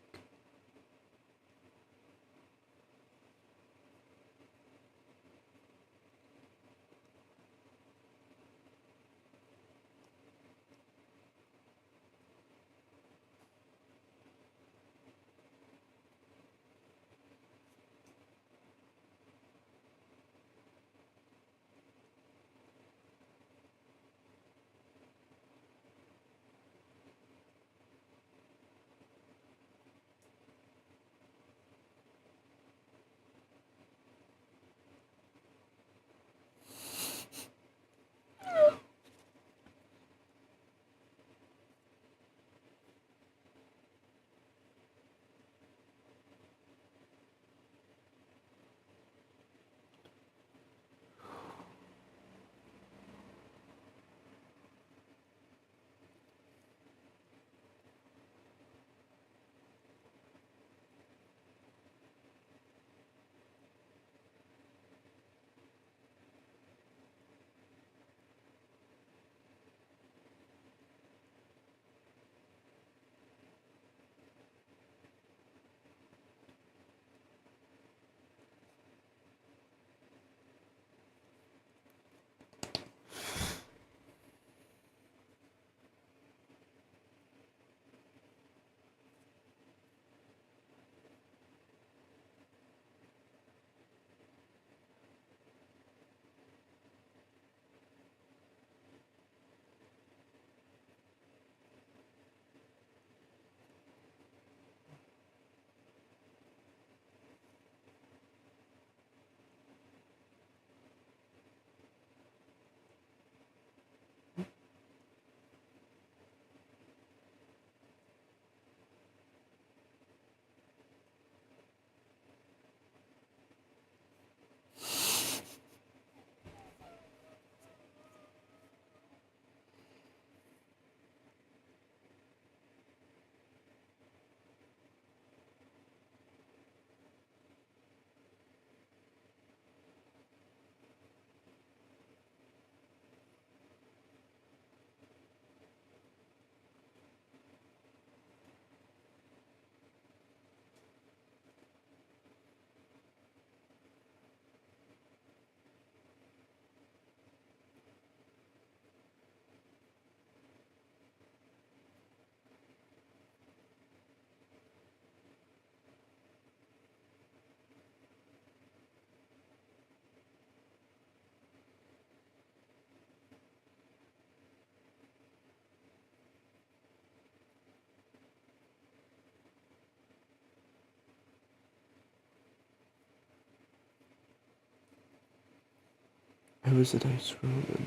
Who was the day scrolling?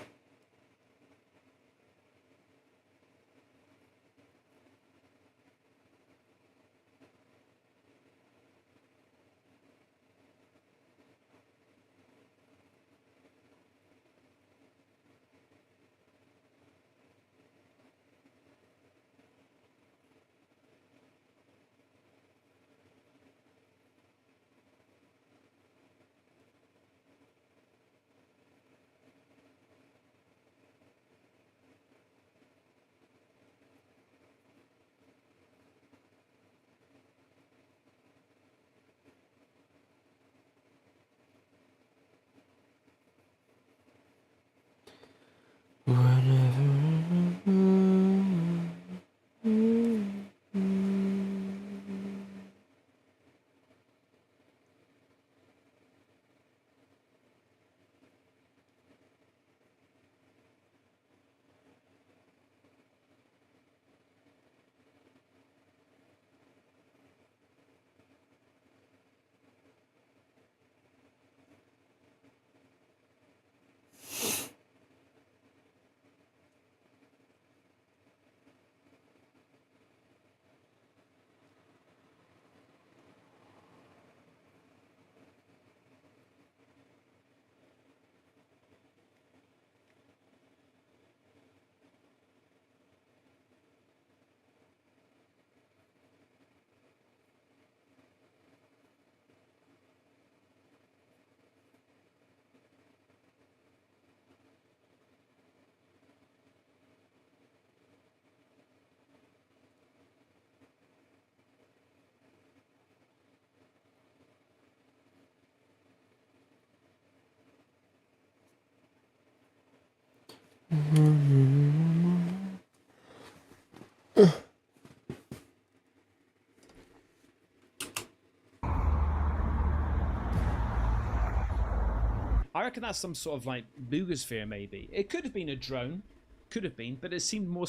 I reckon that's some sort of like Boogosphere, maybe. It could have been a drone, could have been, but it seemed more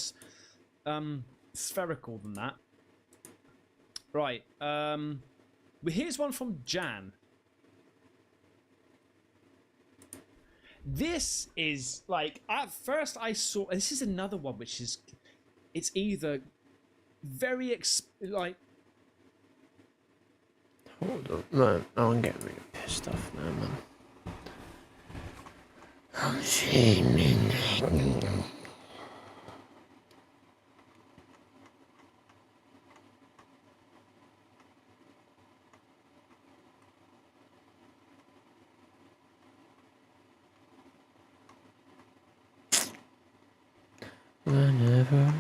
spherical than that. Right. Well, here's one from Jan. This is like, at first I saw, this is another one which is, it's either very like. Hold up, man. I'm getting really pissed off now, man. Oh, shit. Whenever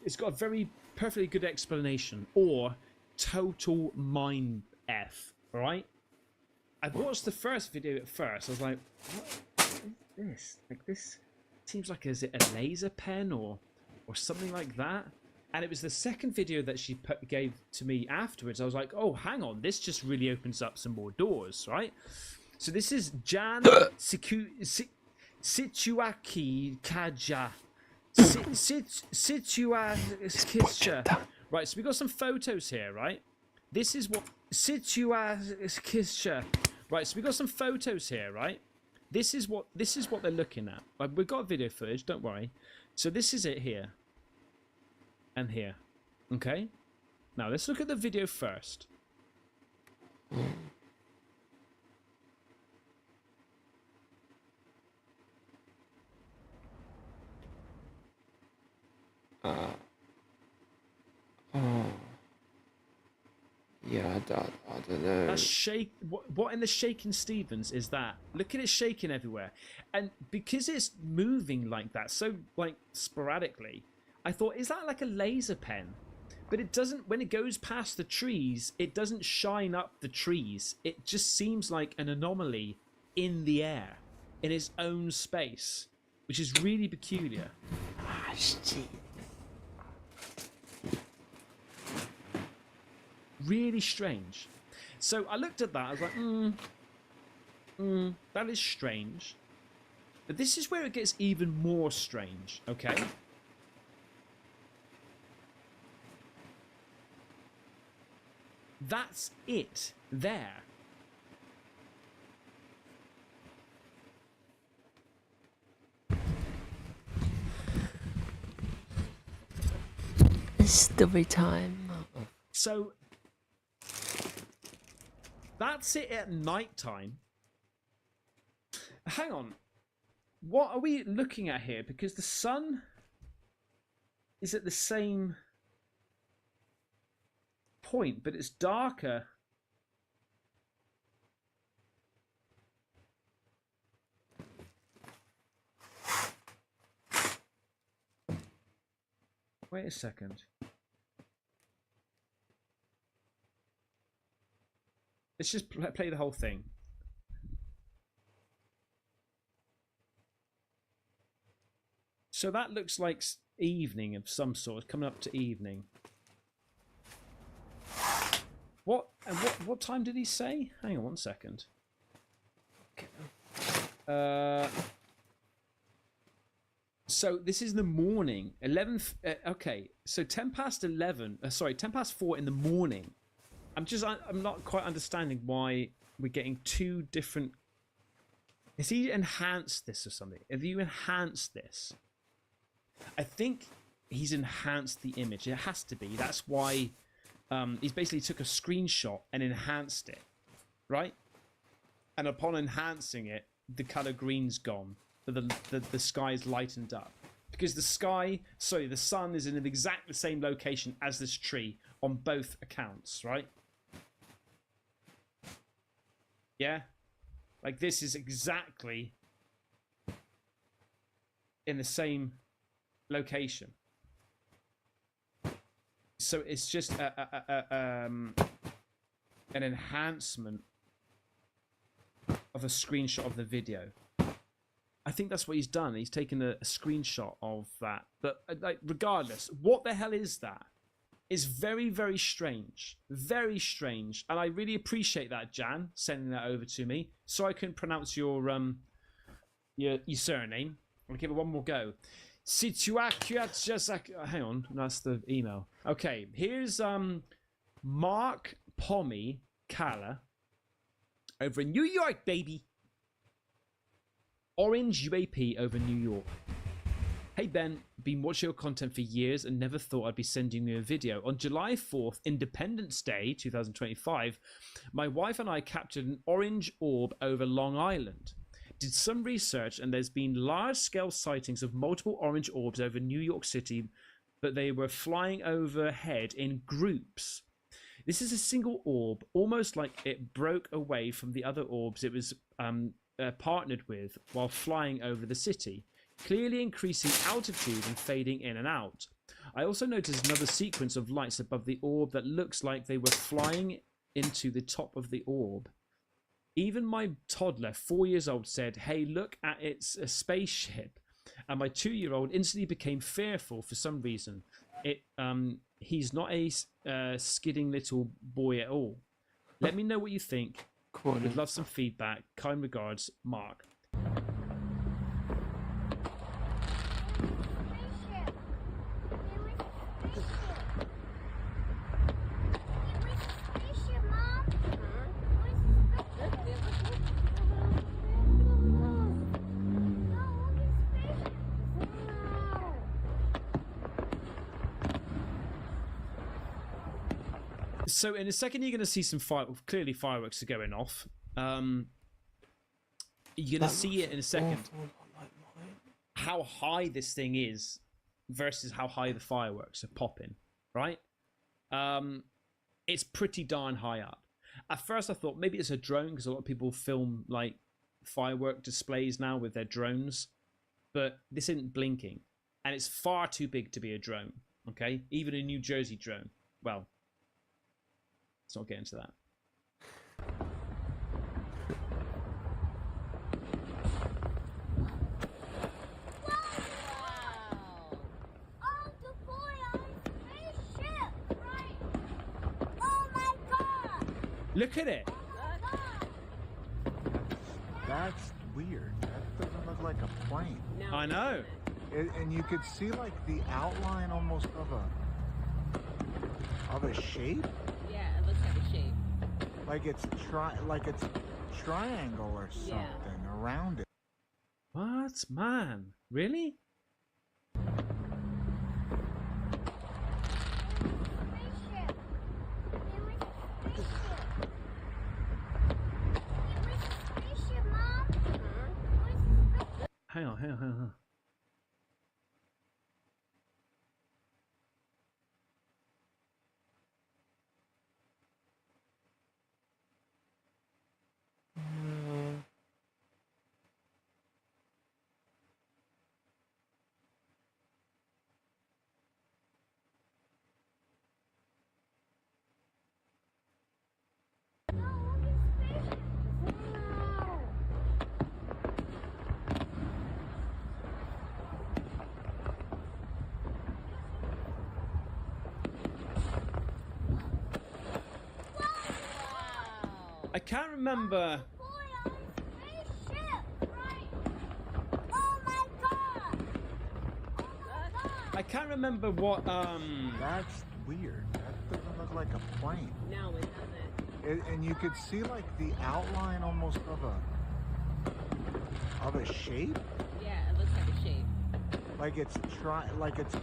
It's got a very perfectly good explanation, or total mind F, right? I watched the first video at first. I was like, what is this? Like, this seems like, is it a laser pen or something like that? And it was the second video that she gave to me afterwards. I was like, oh, hang on, this just really opens up some more doors, right? So this is Jan Situaki Kaja. Situaki. Right, so we got some photos here, right? This is what Situaki. Right, so we got some photos here, right? This is what they're looking at. We've got video footage, don't worry. So this is it here. And here. Okay? Now let's look at the video first. Yeah, I don't know. That's shake. What in the shaking Stevens is that? Look at it shaking everywhere, and because it's moving like that, so like sporadically, I thought, is that like a laser pen? But it doesn't. When it goes past the trees, it doesn't shine up the trees. It just seems like an anomaly in the air, in its own space, which is really peculiar. Ah, shit. Really strange. So I looked at that, I was like, that is strange. But this is where it gets even more strange, okay? That's it there. Story time. So that's it at night time. Hang on. What are we looking at here? Because the sun is at the same point, but it's darker. Wait a second. Let's just play the whole thing. So that looks like evening of some sort, coming up to evening. What time did he say? Hang on 1 second. So this is the morning. 11. Okay, so 10 past 11. Sorry, 10 past 4 in the morning. I'm not quite understanding why we're getting two different. Has he enhanced this or something? Have you enhanced this? I think he's enhanced the image. It has to be. That's why he's basically took a screenshot and enhanced it, right? And upon enhancing it, the color green's gone. The sky's lightened up because the sun is in the exact same location as this tree on both accounts, right? Yeah, like this is exactly in the same location. So it's just an enhancement of a screenshot of the video. I think that's what he's done. He's taken a screenshot of that. But like, regardless, what the hell is that? It's very, very strange. Very strange. And I really appreciate that, Jan, sending that over to me. So I couldn't pronounce your surname. I'll give it one more go. Hang on, that's the email. Okay, here's Mark Pommy Kala over in New York, baby. Orange UAP over New York. Hey Ben, been watching your content for years and never thought I'd be sending you a video. On July 4th, Independence Day 2025, my wife and I captured an orange orb over Long Island. Did some research and there's been large-scale sightings of multiple orange orbs over New York City, but they were flying overhead in groups. This is a single orb, almost like it broke away from the other orbs it was partnered with while flying over the city, clearly increasing altitude and fading in and out. I also noticed another sequence of lights above the orb that looks like they were flying into the top of the orb. Even my toddler, 4 years old, said, "Hey, look at it's a spaceship." And my 2-year-old instantly became fearful for some reason. He's not a skidding little boy at all. Let me know what you think. Would love some feedback. Kind regards, Mark. So in a second, you're going to see some clearly fireworks are going off. You're going to see it in a second. How high this thing is versus how high the fireworks are popping, right? It's pretty darn high up. At first, I thought maybe it's a drone because a lot of people film like firework displays now with their drones, but this isn't blinking, and it's far too big to be a drone. Okay, even a New Jersey drone. Well. Let's not get into that. Wow! Oh, the boy on his spaceship! Right! Oh my God! Look at it! Oh my God! That's weird. That doesn't look like a plane. No, I know. And you could see like the outline almost of a shape. Yeah, it looks like a shape. Like it's triangle or something around it. What, man? Really? Hang on. I can't remember. I can't remember what. That's weird. That doesn't look like a plane. No, it doesn't. And you could see like the outline almost of a shape. Yeah, it looks like a shape. Like it's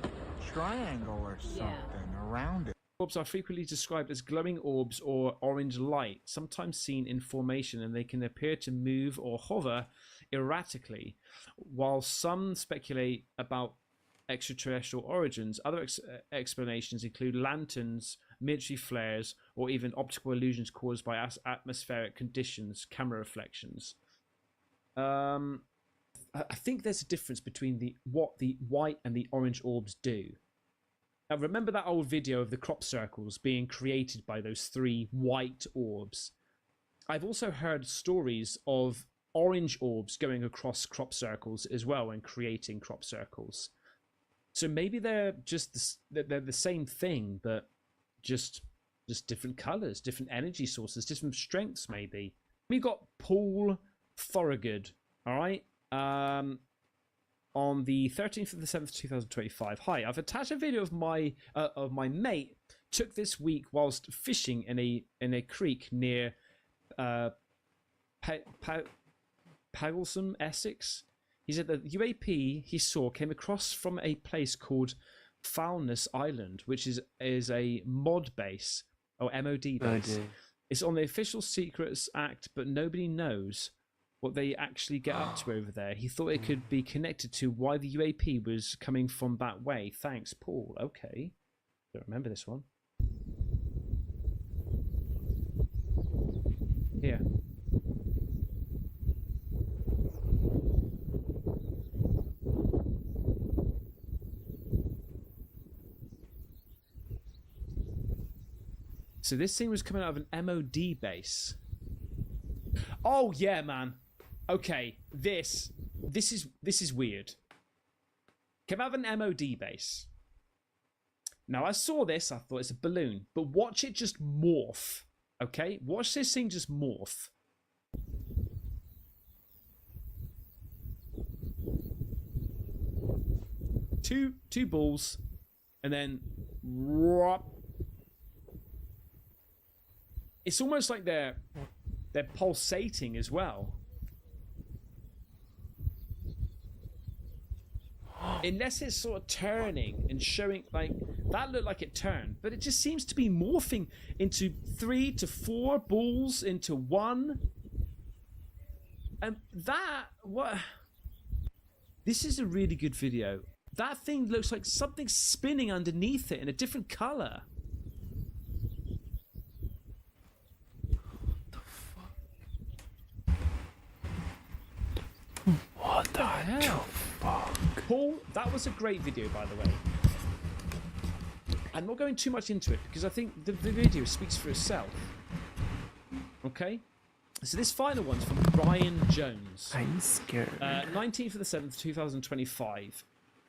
triangle or something around it. Orbs are frequently described as glowing orbs or orange light, sometimes seen in formation, and they can appear to move or hover erratically. While some speculate about extraterrestrial origins, other explanations include lanterns, military flares, or even optical illusions caused by atmospheric conditions, camera reflections. I think there's a difference between what the white and the orange orbs do. Now, remember that old video of the crop circles being created by those 3 white orbs? I've also heard stories of orange orbs going across crop circles as well and creating crop circles. So maybe they're just they're the same thing, but just different colors, different energy sources, different strengths. Maybe we got Paul Thorogood. All right. On the 13th of the 7th, 2025. Hi, I've attached a video of my mate took this week whilst fishing in a creek near Pagglesome, Essex. He said that the UAP he saw came across from a place called Foulness Island, which is a mod base or MOD base. It's on the Official Secrets Act, but nobody knows what they actually get up to over there. He thought it could be connected to why the UAP was coming from that way. Thanks, Paul. Okay. Don't remember this one. Here. So this thing was coming out of an MOD base. Oh yeah, man. Okay, this is weird. Came out of an MOD base. Now I saw this, I thought it's a balloon, but watch it just morph. Okay, watch this thing just morph. Two balls, and then it's almost like they're pulsating as well. Unless it's sort of turning and showing, like, that looked like it turned, but it just seems to be morphing into 3 to 4 balls into 1. And this is a really good video. That thing looks like something spinning underneath it in a different color. What the hell? Paul, that was a great video, by the way. I'm not going too much into it because I think the video speaks for itself. Okay? So this final one's from Brian Jones. I'm scared. 19th of the 7th, 2025.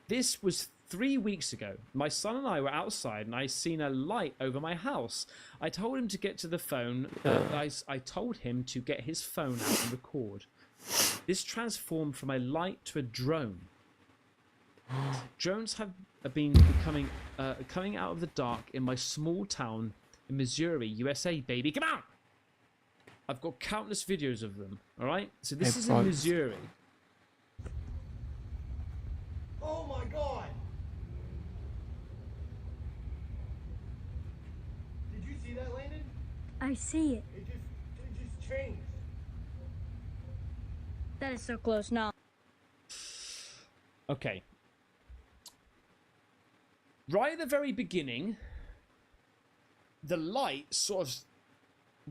This was 3 weeks ago. My son and I were outside and I seen a light over my house. I told him to get to the phone. I told him to get his phone out and record. This transformed from a light to a drone. Drones have been coming out of the dark in my small town in Missouri, USA, baby. Come on! I've got countless videos of them. All right. So this Hey, is in folks. Missouri. Oh my God! Did you see that, Landon? I see it. It just changed. That is so close now. Okay. Right at the very beginning, the light sort of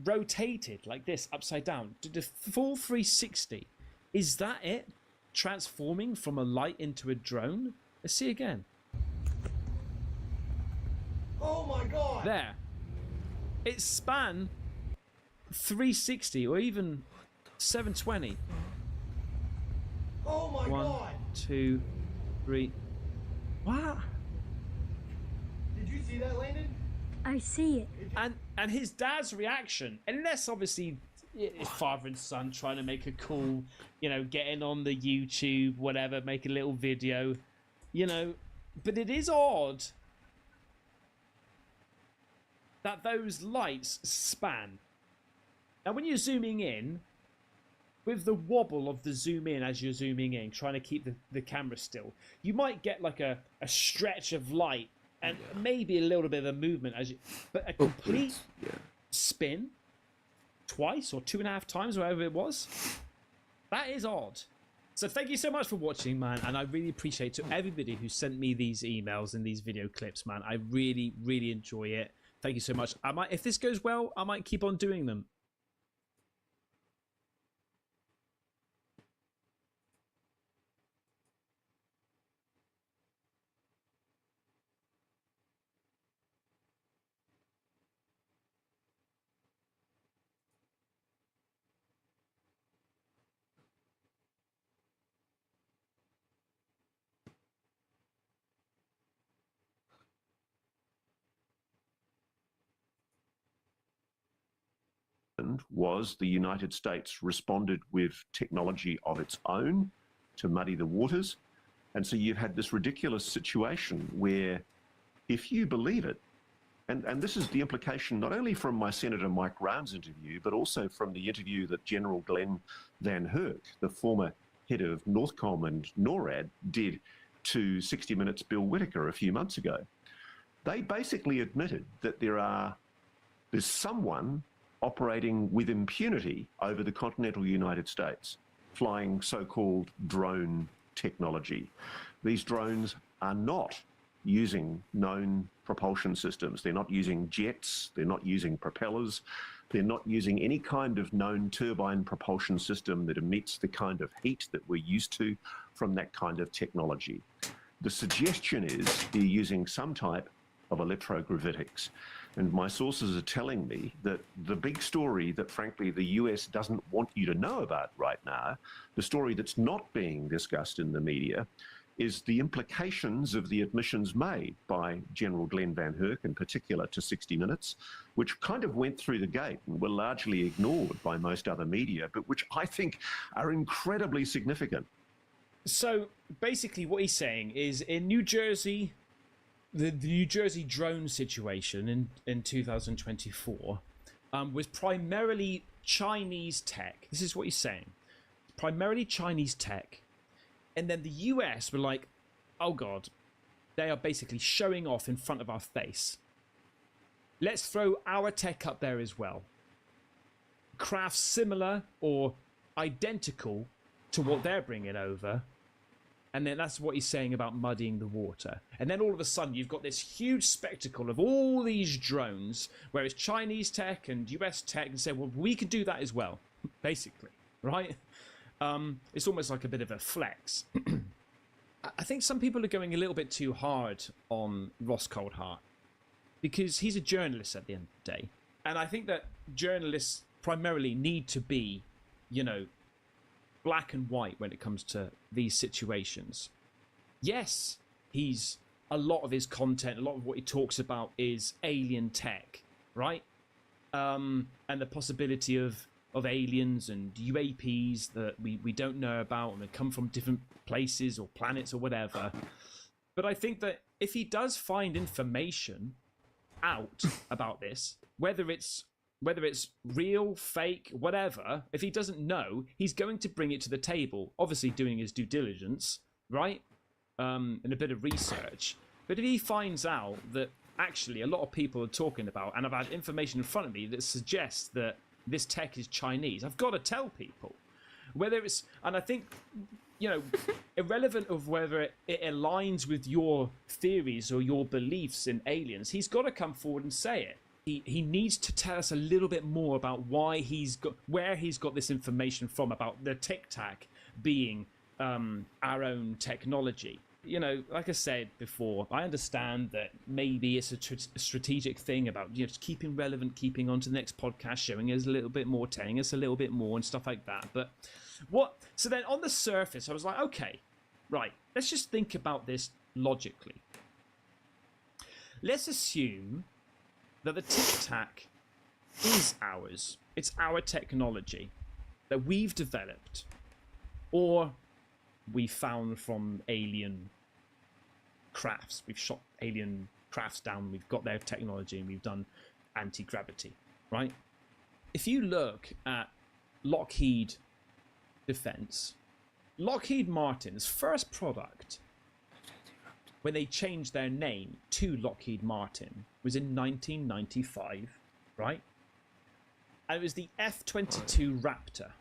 rotated like this, upside down. Did a full 360. Is that it? Transforming from a light into a drone? Let's see again. Oh my God! There. It span 360 or even 720. Oh my 1, God! 2, 3. What? Did you see that, Landon? I see it. And his dad's reaction, unless obviously his father and son trying to make a cool, you know, getting on the YouTube, whatever, make a little video, you know, but it is odd that those lights span. Now, when you're zooming in, with the wobble of the zoom in as you're zooming in, trying to keep the camera still, you might get like a stretch of light and maybe a little bit of a movement as you, but a complete spin twice or 2.5 times, whatever it was, that is odd. So thank you so much for watching, man, and I really appreciate to everybody who sent me these emails and these video clips, man. I really, really enjoy it. Thank you so much. I might, if this goes well, I might keep on doing them. Was the United States responded with technology of its own to muddy the waters. And so you've had this ridiculous situation where, if you believe it, and this is the implication not only from my Senator Mike Round's interview, but also from the interview that General Glenn Van Herk, the former head of Northcom and NORAD, did to 60 Minutes Bill Whitaker a few months ago. They basically admitted that there's someone operating with impunity over the continental United States, flying so-called drone technology. These drones are not using known propulsion systems. They're not using jets, they're not using propellers, they're not using any kind of known turbine propulsion system that emits the kind of heat that we're used to from that kind of technology. The suggestion is they're using some type of electrogravitics. And my sources are telling me that the big story that, frankly, the US doesn't want you to know about right now, the story that's not being discussed in the media, is the implications of the admissions made by General Glenn Van Herk, in particular, to 60 Minutes, which kind of went through the gate and were largely ignored by most other media, but which I think are incredibly significant. So basically what he's saying is in New Jersey, the New Jersey drone situation in 2024 was primarily Chinese tech. This is what he's saying. Primarily Chinese tech. And then the US were like, oh God, they are basically showing off in front of our face. Let's throw our tech up there as well. Craft similar or identical to what they're bringing over. And then that's what he's saying about muddying the water. And then all of a sudden, you've got this huge spectacle of all these drones, where it's Chinese tech and US tech, and say, well, we could do that as well, basically, right? It's almost like a bit of a flex. I think some people are going a little bit too hard on Ross Coldheart, because he's a journalist at the end of the day. And I think that journalists primarily need to be, you know, black and white when it comes to these situations. Yes, a lot of his content, a lot of what he talks about is alien tech, right? And the possibility of aliens and UAPs that we don't know about and they come from different places or planets or whatever. But I think that if he does find information out about this, whether it's whether it's real, fake, whatever, if he doesn't know, he's going to bring it to the table, obviously doing his due diligence, right? And a bit of research. But if he finds out that actually a lot of people are talking about, and I've had information in front of me that suggests that this tech is Chinese, I've got to tell people. Whether it's, and I think, you know, irrelevant of whether it aligns with your theories or your beliefs in aliens, he's got to come forward and say it. He needs to tell us a little bit more about why where he's got this information from about the Tic Tac being our own technology. You know, like I said before, I understand that maybe it's a strategic thing about, you know, just keeping relevant, keeping on to the next podcast, showing us a little bit more, telling us a little bit more and stuff like that. But so then on the surface, I was like, okay, right, let's just think about this logically. Let's assume that the Tic Tac is ours. It's our technology that we've developed or we found from alien crafts. We've shot alien crafts down, we've got their technology, and we've done anti-gravity, right? If you look at Lockheed Defense, Lockheed Martin's first product, when they changed their name to Lockheed Martin, was in 1995, right? And it was the F-22 Raptor.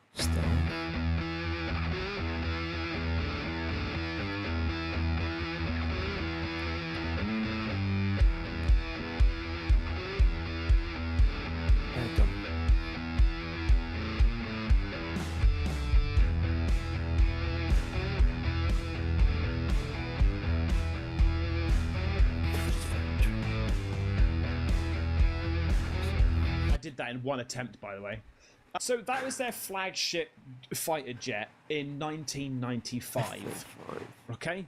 Did that in one attempt, by the way. So that was their flagship fighter jet in 1995. Okay?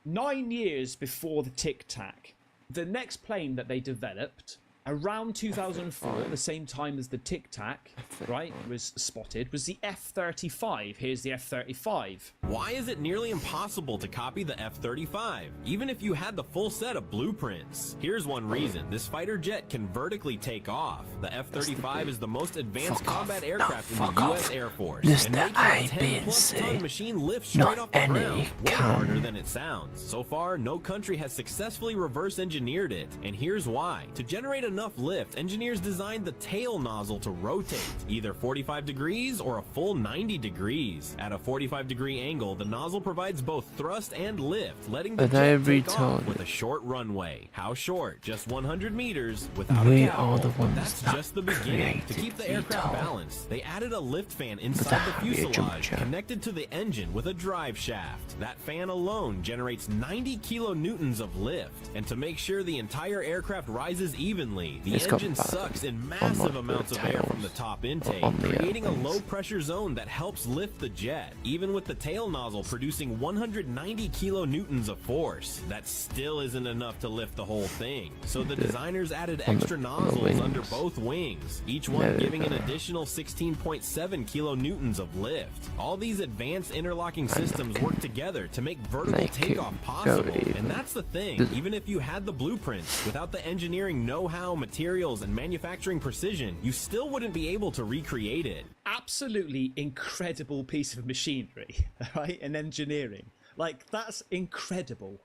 9 years before the Tic Tac, the next plane that they developed around 2004, at the same time as the Tic Tac, right, was spotted, was the F-35. Here's the F-35. Why is it nearly impossible to copy the F-35, even if you had the full set of blueprints? Here's one reason. This fighter jet can vertically take off. The F-35 is the most advanced combat aircraft in the U.S. Air Force. And making a 10-plus-ton machine lift straight off the ground, way harder than it sounds. So far, no country has successfully reverse engineered it. And here's why. To generate enough lift, engineers designed the tail nozzle to rotate, either 45 degrees or a full 90 degrees. At a 45-degree angle, the nozzle provides both thrust and lift, letting the jet take off with a short runway. How short? Just 100 meters without a catapult. That's just the beginning. To keep the aircraft balanced, they added a lift fan inside the fuselage, connected to the engine with a drive shaft. That fan alone generates 90 kilonewtons of lift, and to make sure the entire aircraft rises evenly, the engine sucks in massive amounts of air from the top intake, creating a low-pressure zone that helps lift the jet. Even with the tail nozzle producing 190 kilonewtons of force, that still isn't enough to lift the whole thing. So the designers added extra nozzles under both wings, each one giving an additional 16.7 kilonewtons of lift. All these advanced interlocking systems work together to make vertical takeoff possible. And that's the thing, even if you had the blueprints, without the engineering know-how, materials, and manufacturing precision, you still wouldn't be able to recreate it. Absolutely incredible piece of machinery, right? And engineering. Like, that's incredible.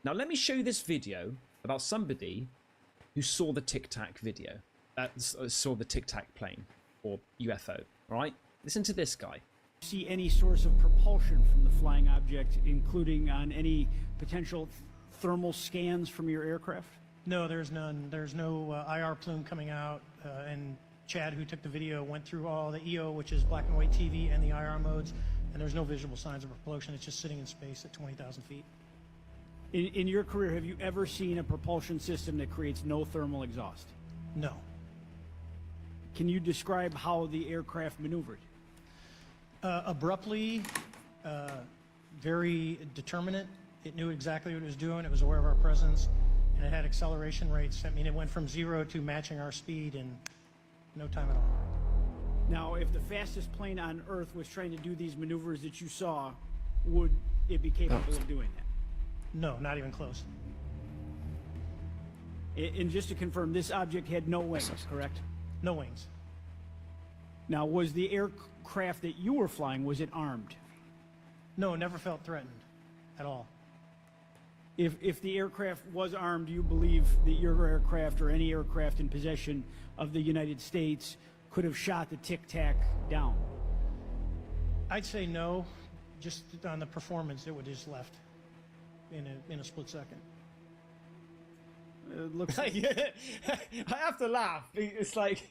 Now, let me show you this video about somebody who saw the Tic Tac video. Saw the Tic Tac plane, or UFO, right? Listen to this guy. See any source of propulsion from the flying object, including on any potential thermal scans from your aircraft? No, there's none. There's no IR plume coming out, and Chad, who took the video, went through all the EO, which is black and white TV, and the IR modes, and there's no visible signs of propulsion. It's just sitting in space at 20,000 feet. In your career, have you ever seen a propulsion system that creates no thermal exhaust? No. Can you describe how the aircraft maneuvered? Abruptly, very determinate. It knew exactly what it was doing. It was aware of our presence, and it had acceleration rates. I mean, it went from 0 to matching our speed in no time at all. Now, if the fastest plane on Earth was trying to do these maneuvers that you saw, would it be capable of doing that? No, not even close. And just to confirm, this object had no wings, correct? No wings. Now, was the aircraft that you were flying, was it armed? No, never felt threatened at all. If the aircraft was armed, do you believe that your aircraft or any aircraft in possession of the United States could have shot the Tic Tac down? I'd say no. Just on the performance, it would just left in a split second. It looks I have to laugh. It's like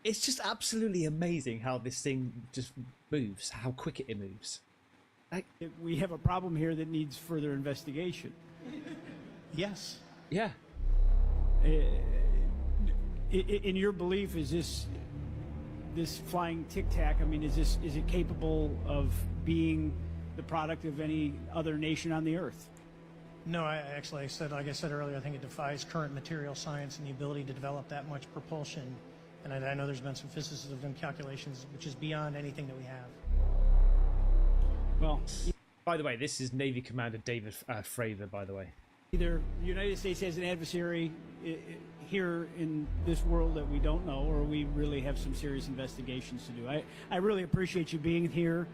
it's just absolutely amazing how this thing just moves, how quick it moves. We have a problem here that needs further investigation. Yes. Yeah. In your belief, is this flying Tic Tac, I mean, is it capable of being the product of any other nation on the Earth? No, like I said earlier, I think it defies current material science and the ability to develop that much propulsion. And I know there's been some physicists have done calculations, which is beyond anything that we have. Well, by the way, this is Navy Commander David Fravor, by the way. Either the United States has an adversary here in this world that we don't know, or we really have some serious investigations to do. I really appreciate you being here.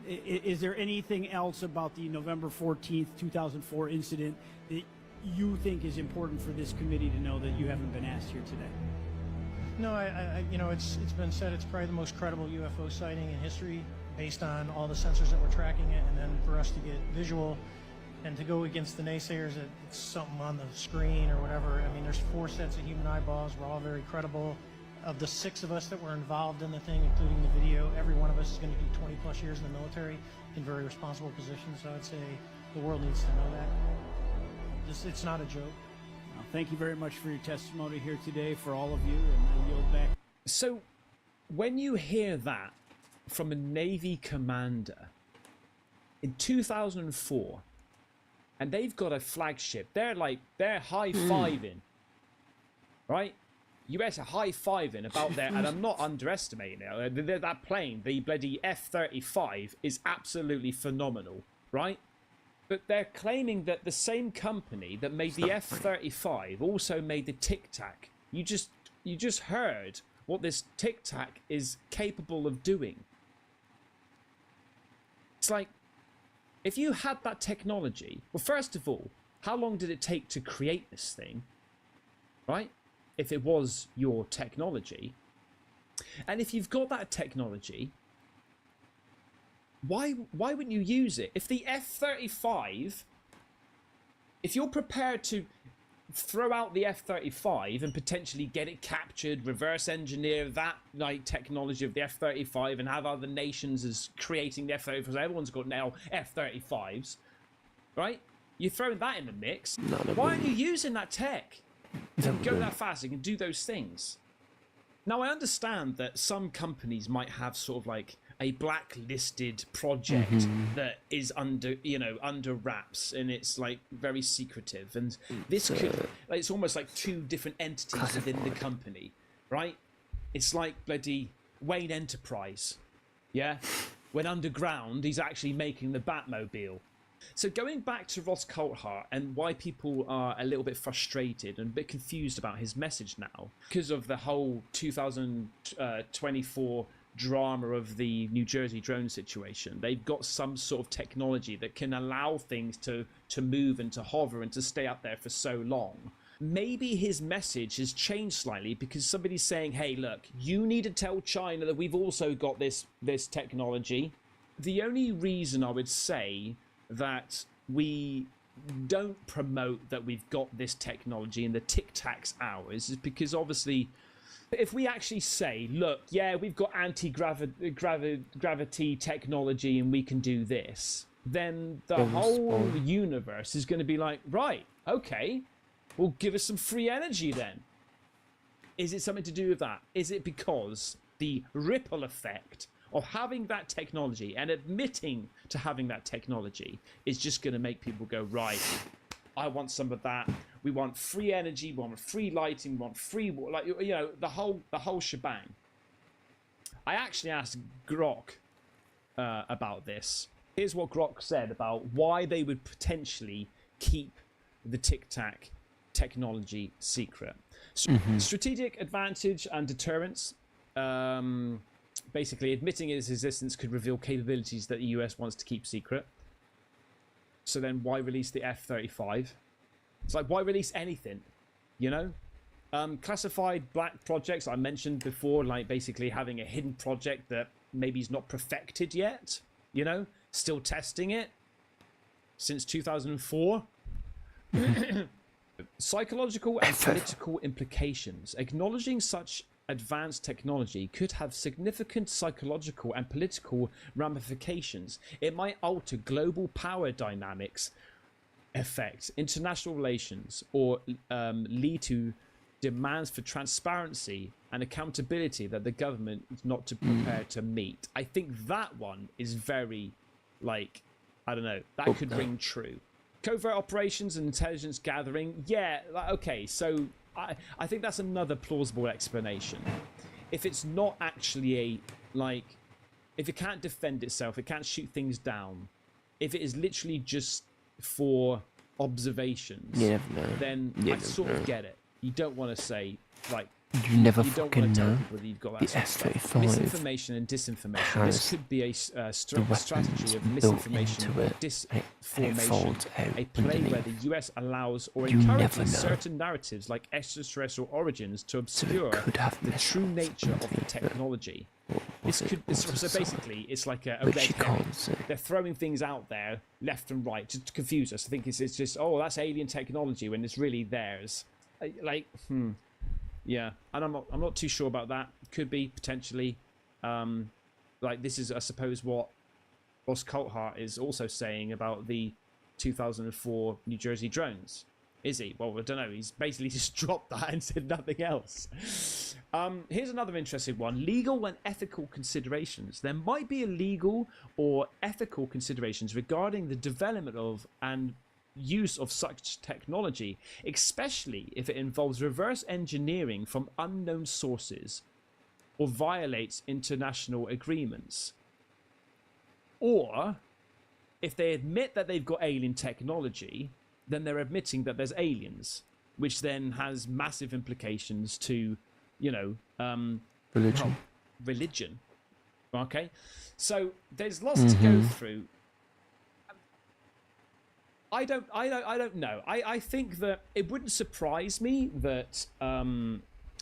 Is there anything else about the November 14th, 2004 incident that you think is important for this committee to know that you haven't been asked here today? No, it's been said it's probably the most credible UFO sighting in history based on all the sensors that were tracking it, and then for us to get visual and to go against the naysayers that it's something on the screen or whatever. I mean, there's 4 sets of human eyeballs. We're all very credible. Of the 6 of us that were involved in the thing, including the video, every one of us is going to do 20 plus years in the military in very responsible positions. So I'd say the world needs to know that. It's not a joke. Well, thank you very much for your testimony here today, for all of you, and I yield back. So, when you hear that from a Navy commander in 2004, and they've got a flagship, they're high-fiving, right? US are high-fiving about there, and I'm not underestimating it. That plane, the bloody F-35, is absolutely phenomenal, right? But they're claiming that the same company that made the F-35 also made the Tic Tac. You just heard what this Tic Tac is capable of doing. It's like, if you had that technology, well, first of all, how long did it take to create this thing, right? If it was your technology. And if you've got that technology, why wouldn't you use it? If the F-35, if you're prepared to throw out the F-35 and potentially get it captured, reverse engineer that technology of the F-35 and have other nations as creating the F-35, everyone's got now F-35s, right? You're throwing that in the mix. Why aren't you using that tech? To go that fast, you can do those things. Now, I understand that some companies might have sort of like a blacklisted project that is under wraps, and it's like very secretive. And this could, it's almost like 2 different entities within the company, right? It's like bloody Wayne Enterprise, yeah? When underground, he's actually making the Batmobile. So going back to Ross Coulthart and why people are a little bit frustrated and a bit confused about his message now, because of the whole 2024 drama of the New Jersey drone situation. They've got some sort of technology that can allow things to move and to hover and to stay up there for so long. Maybe his message has changed slightly because somebody's saying, hey, look, you need to tell China that we've also got this technology. The only reason I would say that we don't promote that we've got this technology in the Tic Tac's hours is because obviously if we actually say, look, yeah, we've got anti-gravity technology and we can do this, then the whole universe is going to be like, right, okay, well, give us some free energy then. Is it something to do with that? Is it because the ripple effect of having that technology and admitting to having that technology is just going to make people go, right, I want some of that. We want free energy, we want free lighting, we want free, like, you know, the whole shebang. I actually asked Grok about this. Here's what Grok said about why they would potentially keep the Tic Tac technology secret. Strategic advantage and deterrence. Basically, admitting its existence could reveal capabilities that the US wants to keep secret. So then why release the F-35? It's like, why release anything? You know? Classified black projects I mentioned before, like basically having a hidden project that maybe is not perfected yet, you know? Still testing it since 2004. Psychological and political implications. Acknowledging such advanced technology could have significant psychological and political ramifications. It might alter global power dynamics, affect international relations, or lead to demands for transparency and accountability that the government is not prepared to meet. I think that one is very, like, I don't know, that could ring true. Covert operations and intelligence gathering, yeah, okay, so I think that's another plausible explanation. If it's not actually a, like, if it can't defend itself, it can't shoot things down, if it is literally just for observations, then I sort of get it. You don't want to say, like, you never don't fucking want to tell know. people that you've got The that sort of stuff. F-35 Misinformation and disinformation. This could be a strategy of misinformation or disinformation. A play where the US allows or encourages certain narratives like extraterrestrial origins to obscure the true nature of the technology. This could, so basically, it's like a red herring. They're throwing things out there left and right to confuse us. I think it's just, oh, that's alien technology when it's really theirs. Yeah, and I'm not too sure about that. Could be potentially, like, this is, I suppose, what Ross Coulthart is also saying about the 2004 New Jersey drones. Is he? Well, I don't know. He's basically just dropped that and said nothing else. Here's another interesting one. Legal and ethical considerations. There might be illegal or ethical considerations regarding the development of and use of such technology, especially if it involves reverse engineering from unknown sources or violates international agreements. Or if they admit that they've got alien technology, then they're admitting that there's aliens, which then has massive implications to, you know, religion. Okay, so there's lots to go through. I don't know. I think that it wouldn't surprise me that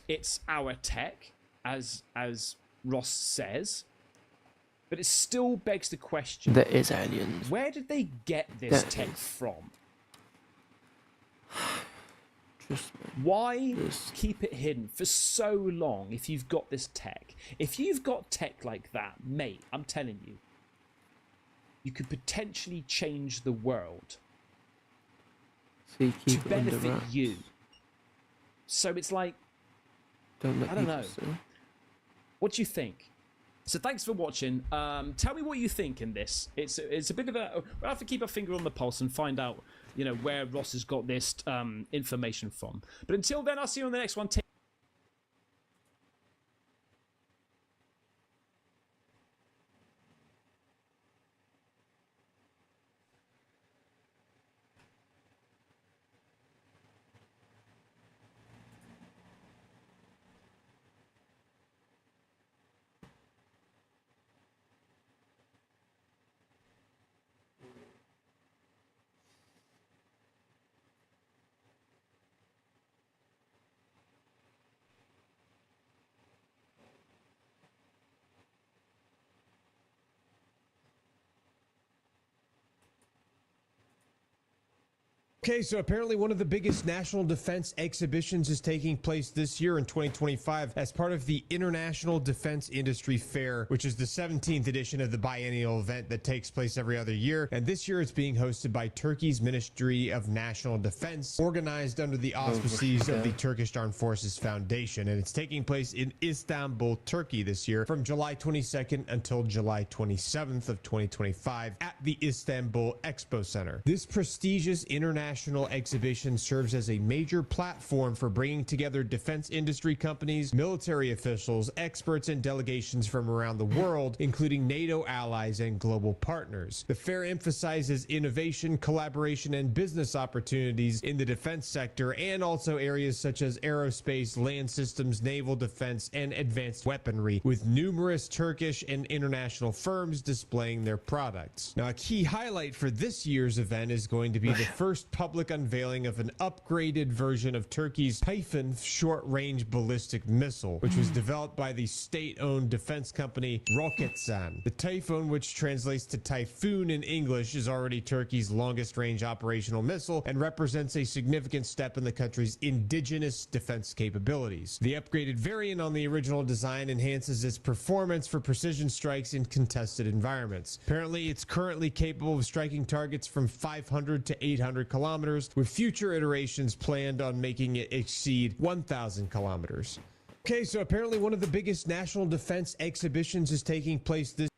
it's our tech, as Ross says, but it still begs the question: there is aliens. Where did they get this tech from? Why keep it hidden for so long if you've got this tech? If you've got tech like that, mate, I'm telling you, you could potentially change the world so to benefit you. So it's like, I don't know. What do you think? So thanks for watching. Tell me what you think in this. It's a bit of a... We'll have to keep a finger on the pulse and find out, you know, where Ross has got this information from. But until then, I'll see you on the next one. Okay, so apparently one of the biggest national defense exhibitions is taking place this year in 2025 as part of the International Defense Industry Fair, which is the 17th edition of the biennial event that takes place every other year. And this year it's being hosted by Turkey's Ministry of National Defense, organized under the auspices of the Turkish Armed Forces Foundation. And it's taking place in Istanbul, Turkey this year from July 22nd until July 27th of 2025 at the Istanbul Expo Center. This prestigious international national exhibition serves as a major platform for bringing together defense industry companies, military officials, experts, and delegations from around the world, including NATO allies and global partners. The fair emphasizes innovation, collaboration, and business opportunities in the defense sector, and also areas such as aerospace, land systems, naval defense, and advanced weaponry, with numerous Turkish and international firms displaying their products. Now, a key highlight for this year's event is going to be the first public unveiling of an upgraded version of Turkey's Typhoon short-range ballistic missile, which was developed by the state-owned defense company Roketsan. The Typhoon, which translates to typhoon in English, is already Turkey's longest-range operational missile and represents a significant step in the country's indigenous defense capabilities. The upgraded variant on the original design enhances its performance for precision strikes in contested environments. Apparently, it's currently capable of striking targets from 500 to 800 kilometers, with future iterations planned on making it exceed 1,000 kilometers. Okay, so apparently one of the biggest national defense exhibitions is taking place this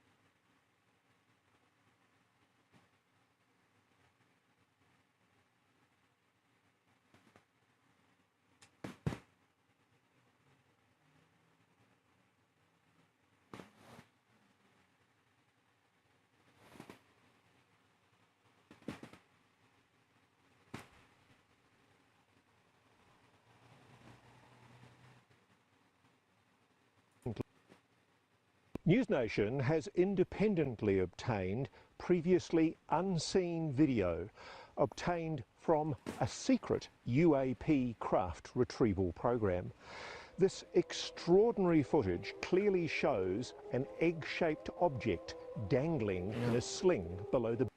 NewsNation has independently obtained previously unseen video obtained from a secret UAP craft retrieval program. This extraordinary footage clearly shows an egg-shaped object dangling in a sling below the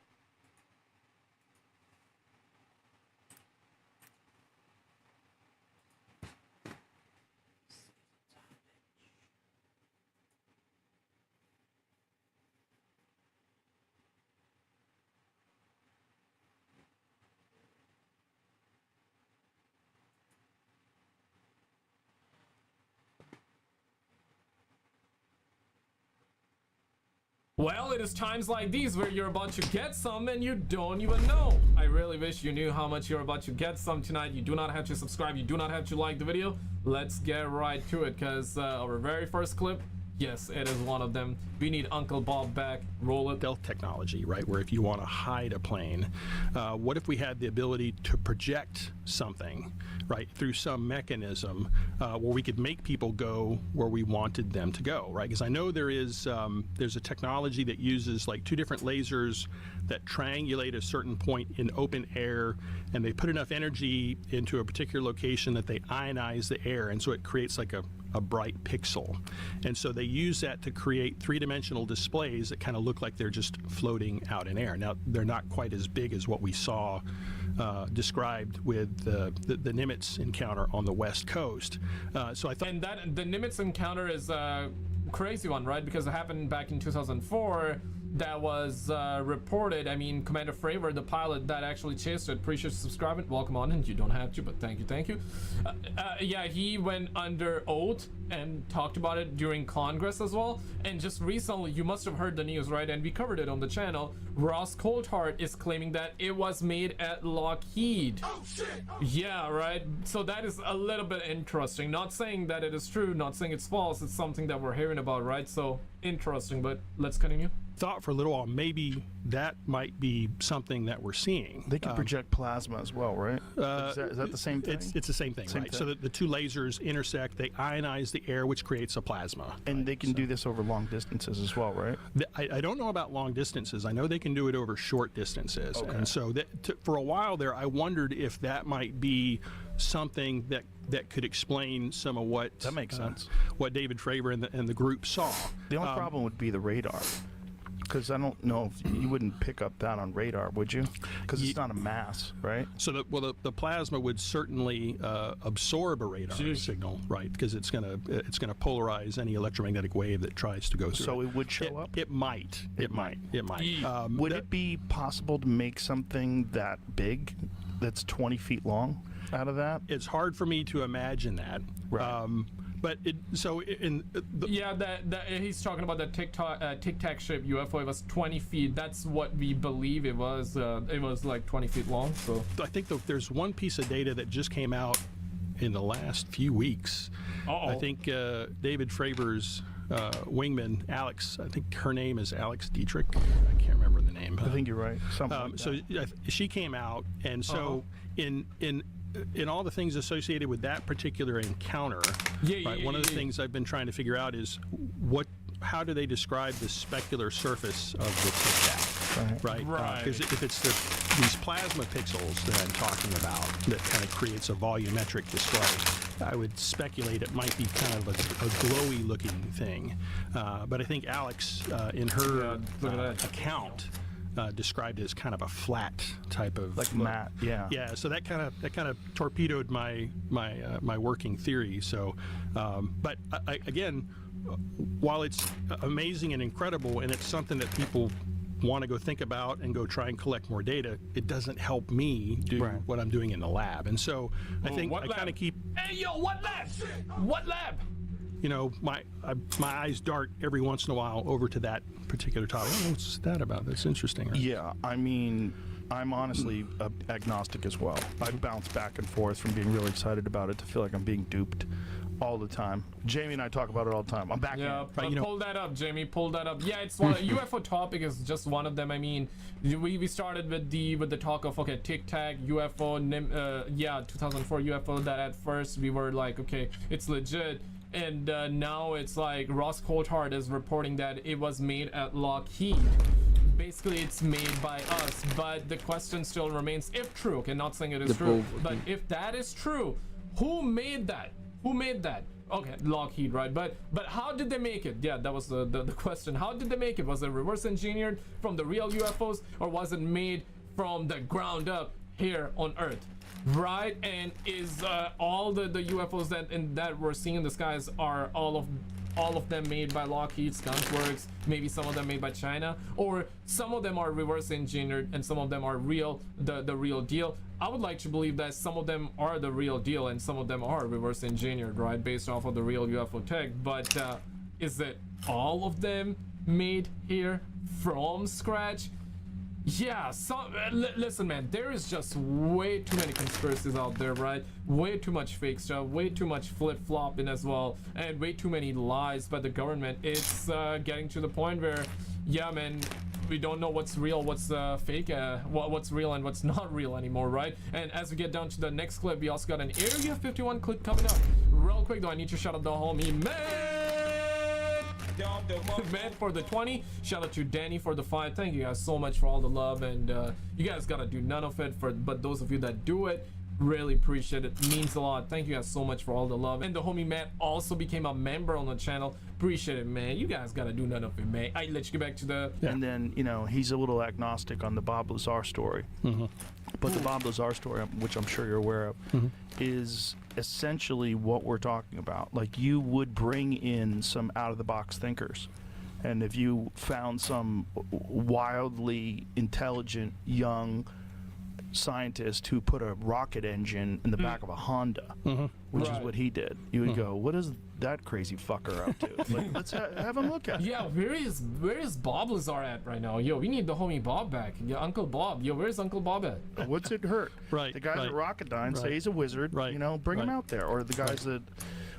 Well, it is times like these where you're about to get some and you don't even know. I really wish you knew how much you're about to get some tonight. You do not have to subscribe. You do not have to like the video. Let's get right to it, because our very first clip, yes, it is one of them. We need Uncle Bob back. Roll it. Stealth technology, right? Where if you want to hide a plane, what if we had the ability to project something, right, through some mechanism where we could make people go where we wanted them to go, right? Because I know there's a technology that uses like two different lasers that triangulate a certain point in open air, and they put enough energy into a particular location that they ionize the air, and so it creates like a bright pixel. And so they use that to create three-dimensional displays that kind of look like they're just floating out in air. Now, they're not quite as big as what we saw described with the Nimitz encounter on the West Coast. So I thought... And that the Nimitz encounter is a crazy one, right? Because it happened back in 2004. That was reported. I mean, Commander Fravor, the pilot that actually chased it, appreciate subscribing. Welcome on, and you don't have to, but thank you. Yeah, he went under oath and talked about it during Congress as well. And just recently, you must have heard the news, right? And we covered it on the channel. Ross Coulthard is claiming that it was made at Lockheed. Oh shit! Yeah, right. So that is a little bit interesting. Not saying that it is true, not saying it's false. It's something that we're hearing about, right? So interesting, but let's continue. Thought for a little while maybe that might be something that we're seeing. They can project plasma as well, right? Is that the same thing? It's the same thing, right? So the two lasers intersect, they ionize the air, which creates a plasma. And they can do this over long distances as well, right? I don't know about long distances. I know they can do it over short distances. Okay. And so for a while there, I wondered if that might be something that could explain some of what that makes sense. What David Fravor and the group saw. The only problem would be the radar. Because I don't know if you wouldn't pick up that on radar, would you? Because it's not a mass, right? So the plasma would certainly absorb a radar signal, right? Because it's gonna polarize any electromagnetic wave that tries to go through. So it would show up. It might. Would it be possible to make something that big, that's 20 feet long, out of that? It's hard for me to imagine that. Right. But yeah, that he's talking about the Tic Tac shaped UFO. It was 20 feet. That's what we believe it was. It was like 20 feet long. So I think there's one piece of data that just came out in the last few weeks. I think David Fravor's wingman, Alex, I think her name is Alex Dietrich. I can't remember the name. I think you're right. So she came out, and so in all the things associated with that particular encounter, one of the things I've been trying to figure out is how do they describe the specular surface of the Tic Tac? Right. Because if it's these plasma pixels that I'm talking about that kind of creates a volumetric display, I would speculate it might be kind of a glowy looking thing. But I think Alex, in her account, described it as kind of a flat type of like matte. Yeah. So that kind of torpedoed my working theory. So, but again, while it's amazing and incredible, and it's something that people want to go think about and go try and collect more data, it doesn't help me do what I'm doing in the lab. And so I think I kind of keep. Hey yo, what lab? What lab? You know, my eyes dart every once in a while over to that particular topic. Oh, what's that about? That's interesting. Right? Yeah, I mean, I'm honestly agnostic as well. I bounce back and forth from being really excited about it to feel like I'm being duped all the time. Jamie and I talk about it all the time. I'm back. Yeah, pull that up, Jamie. Pull that up. Yeah, it's one. UFO topic is just one of them. I mean, we started with the talk of Tic Tac UFO. 2004 UFO. That at first we were like, okay, it's legit. And now it's like Ross Coulthard is reporting that it was made at Lockheed. Basically, it's made by us, but the question still remains, if true, okay, not saying it is true, but if that is true, who made that? Who made that? Okay, Lockheed, right? But how did they make it? Yeah, that was the question. How did they make it? Was it reverse engineered from the real UFOs, or was it made from the ground up here on Earth? Right? And is all the UFOs that we're seeing in the skies, are all of them made by Lockheed, Skunk Works, maybe some of them made by China, or some of them are reverse engineered and some of them are real, the real deal? I would like to believe that some of them are the real deal and some of them are reverse engineered, right, based off of the real UFO tech. But is it all of them made here from scratch? Yeah, listen, man, there is just way too many conspiracies out there, right? Way too much fake stuff, way too much flip-flopping as well, and way too many lies by the government. It's getting to the point where, yeah, man, we don't know what's real, what's fake, what's real and what's not real anymore, right? And as we get down to the next clip, we also got an Area 51 clip coming up. Real quick, though, I need to shout out the homie, man for the 20. Shout out to Danny for the 5. Thank you guys so much for all the love, and you guys gotta do none of it, but those of you that do it, really appreciate it. Means a lot. Thank you guys so much for all the love. And the homie Matt also became a member on the channel. Appreciate it, man. You guys gotta do none of it, man. I let you get back to the and then, you know, he's a little agnostic on the Bob Lazar story. But the Bob Lazar story, which I'm sure you're aware of, is essentially what we're talking about. Like, you would bring in some out-of-the-box thinkers, and if you found some wildly intelligent young scientist who put a rocket engine in the back of a Honda, which is what he did, you would go, what is that crazy fucker up to? Like, let's have him look at it. Yeah, where is Bob Lazar at right now? Yo, we need the homie Bob back. Yeah, Uncle Bob. Yo, where's Uncle Bob at? What's it hurt? Right. The guys at Rocketdyne say he's a wizard. Right. You know, bring him out there. Or the guys that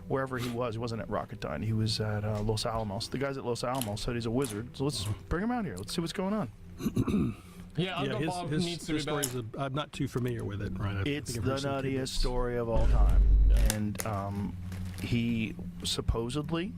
wherever he wasn't at Rocketdyne. He was at Los Alamos. The guys at Los Alamos said he's a wizard. So let's bring him out here. Let's see what's going on. Yeah, Uncle Bob needs to be back. I'm not too familiar with it, right? It's the nuttiest story of all time. And he supposedly,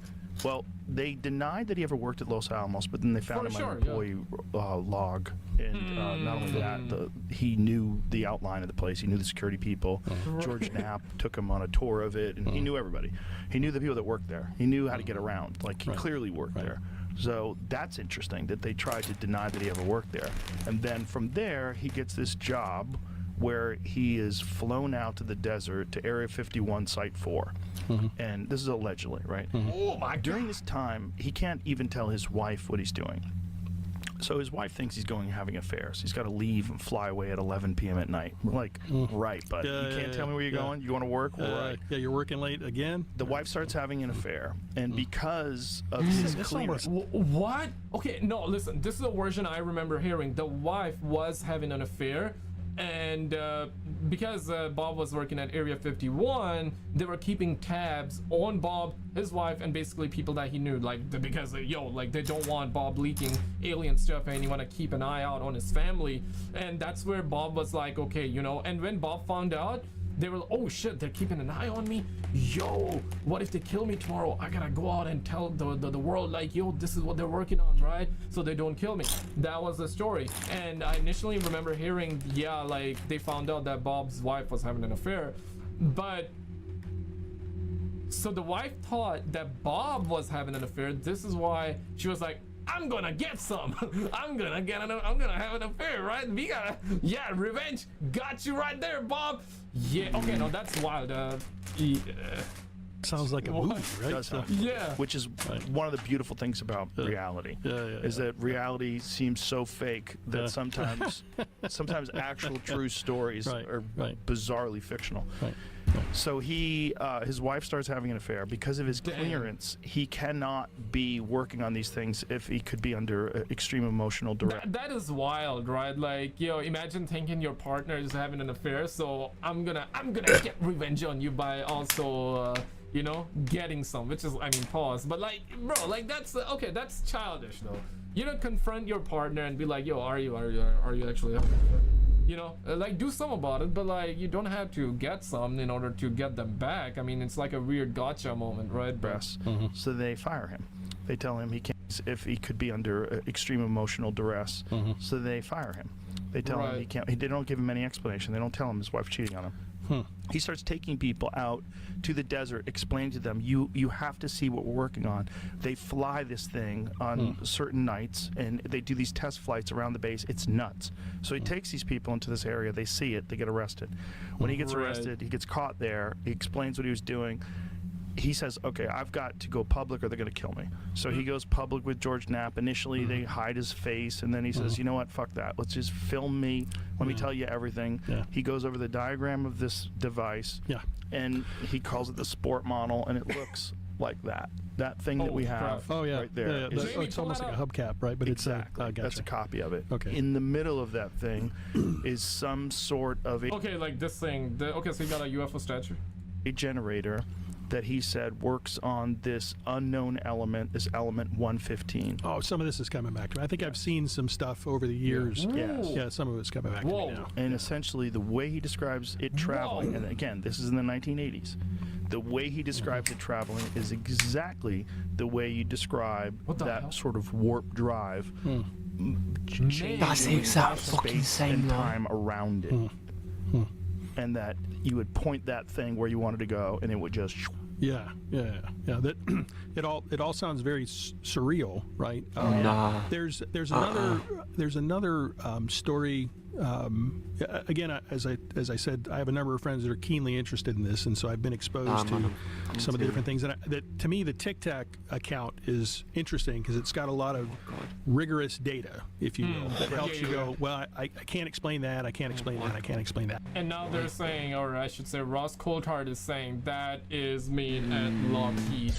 well, they denied that he ever worked at Los Alamos, but then they found him on an employee log. And not only that, he knew the outline of the place. He knew the security people. George Knapp took him on a tour of it, and he knew everybody. He knew the people that worked there. He knew how to get around. Like, he clearly worked there. So that's interesting that they tried to deny that he ever worked there. And then from there, he gets this job where he is flown out to the desert to Area 51 Site 4. And this is allegedly, right? Oh my God. During this time, he can't even tell his wife what he's doing. So his wife thinks he's going having affairs. He's got to leave and fly away at 11 p.m. at night. We're like, right, buddy. You can't tell me where you're going? You want to work? Right. Yeah, you're working late again? The wife starts having an affair, and because of his clearance... What? Okay, no, listen. This is a version I remember hearing. The wife was having an affair, and because Bob was working at Area 51, they were keeping tabs on Bob, his wife, and basically people that he knew, like, because they don't want Bob leaking alien stuff, and you want to keep an eye out on his family. And that's where Bob was like, okay, and when Bob found out, they were, oh shit, they're keeping an eye on me. Yo, what if they kill me tomorrow? I gotta go out and tell the world, like, yo, this is what they're working on, right? So they don't kill me. That was the story. And I initially remember hearing, yeah, like, they found out that Bob's wife was having an affair. But so the wife thought that Bob was having an affair. This is why she was like, I'm gonna get some. I'm gonna have an affair, right? We gotta, revenge. Got you right there, Bob. Yeah, okay, no, that's wild. Sounds like a movie, right? Yeah. Which is one of the beautiful things about reality. Is that reality seems so fake that sometimes actual true stories are bizarrely fictional. So his wife starts having an affair. Because of his clearance, he cannot be working on these things if he could be under extreme emotional duress. That is wild, right? Like, imagine thinking your partner is having an affair, so I'm gonna get revenge on you by also getting some, which is, I mean, pause, but like, bro, like, that's okay, that's childish though. You don't confront your partner and be like, yo, are you actually having an affair? Like, do some about it, but like, you don't have to get some in order to get them back. I mean, it's like a weird gotcha moment, right? So they fire him. They tell him he can't if he could be under extreme emotional duress. So they fire him. They tell him he can't. They don't give him any explanation. They don't tell him his wife's cheating on him. He starts taking people out to the desert, explaining to them, you have to see what we're working on. They fly this thing on certain nights, and they do these test flights around the base. It's nuts. So he takes these people into this area. They see it. They get arrested. When he gets arrested, he gets caught there. He explains what he was doing. He says, okay, I've got to go public or they're going to kill me. So he goes public with George Knapp. Initially, they hide his face, and then he says, you know what, fuck that. Let's just film me. Let me tell you everything. He goes over the diagram of this device, and he calls it the sport model, and it looks like that. That thing that we have right there. It's almost like a hubcap, right? But exactly. Gotcha. That's a copy of it. Okay. In the middle of that thing is some sort of okay, like this thing. Okay, so you got a UFO statue? A generator that he said works on this unknown element, this element 115. Oh, some of this is coming back to me. I think I've seen some stuff over the years. Yeah, some of it's coming back to me now. And essentially the way he describes it traveling, and again, this is in the 1980s, the way he describes it traveling is exactly the way you describe that sort of warp drive. That's the exact fucking same and time around it. And that you would point that thing where you wanted to go, and it would just. That it all sounds very surreal, right? There's another story. Again, as I said, I have a number of friends that are keenly interested in this, and so I've been exposed to some of the different things. And that, to me, the Tic Tac account is interesting because it's got a lot of rigorous data, if you will, that helps you go, well, I can't explain that, I can't explain that, I can't explain that. And now they're saying, or I should say, Ross Coulthard is saying that is made at Lockheed.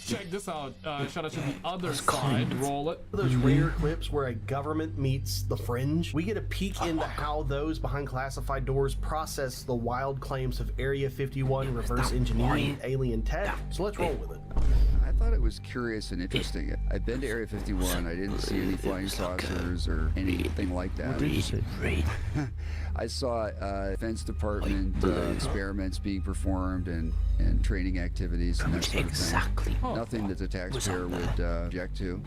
Check this out. Shout out to the other side. Roll it. Those rare clips where a government meets the fringe. We get a peek into how those behind classified doors process the wild claims of Area 51 reverse engineering alien tech. So let's roll with it. I thought it was curious and interesting. I've been to Area 51. I didn't see any flying saucers or anything like that. What did you see? I saw Defense Department experiments being performed and training activities and that sort of thing. Nothing that the taxpayer would object to.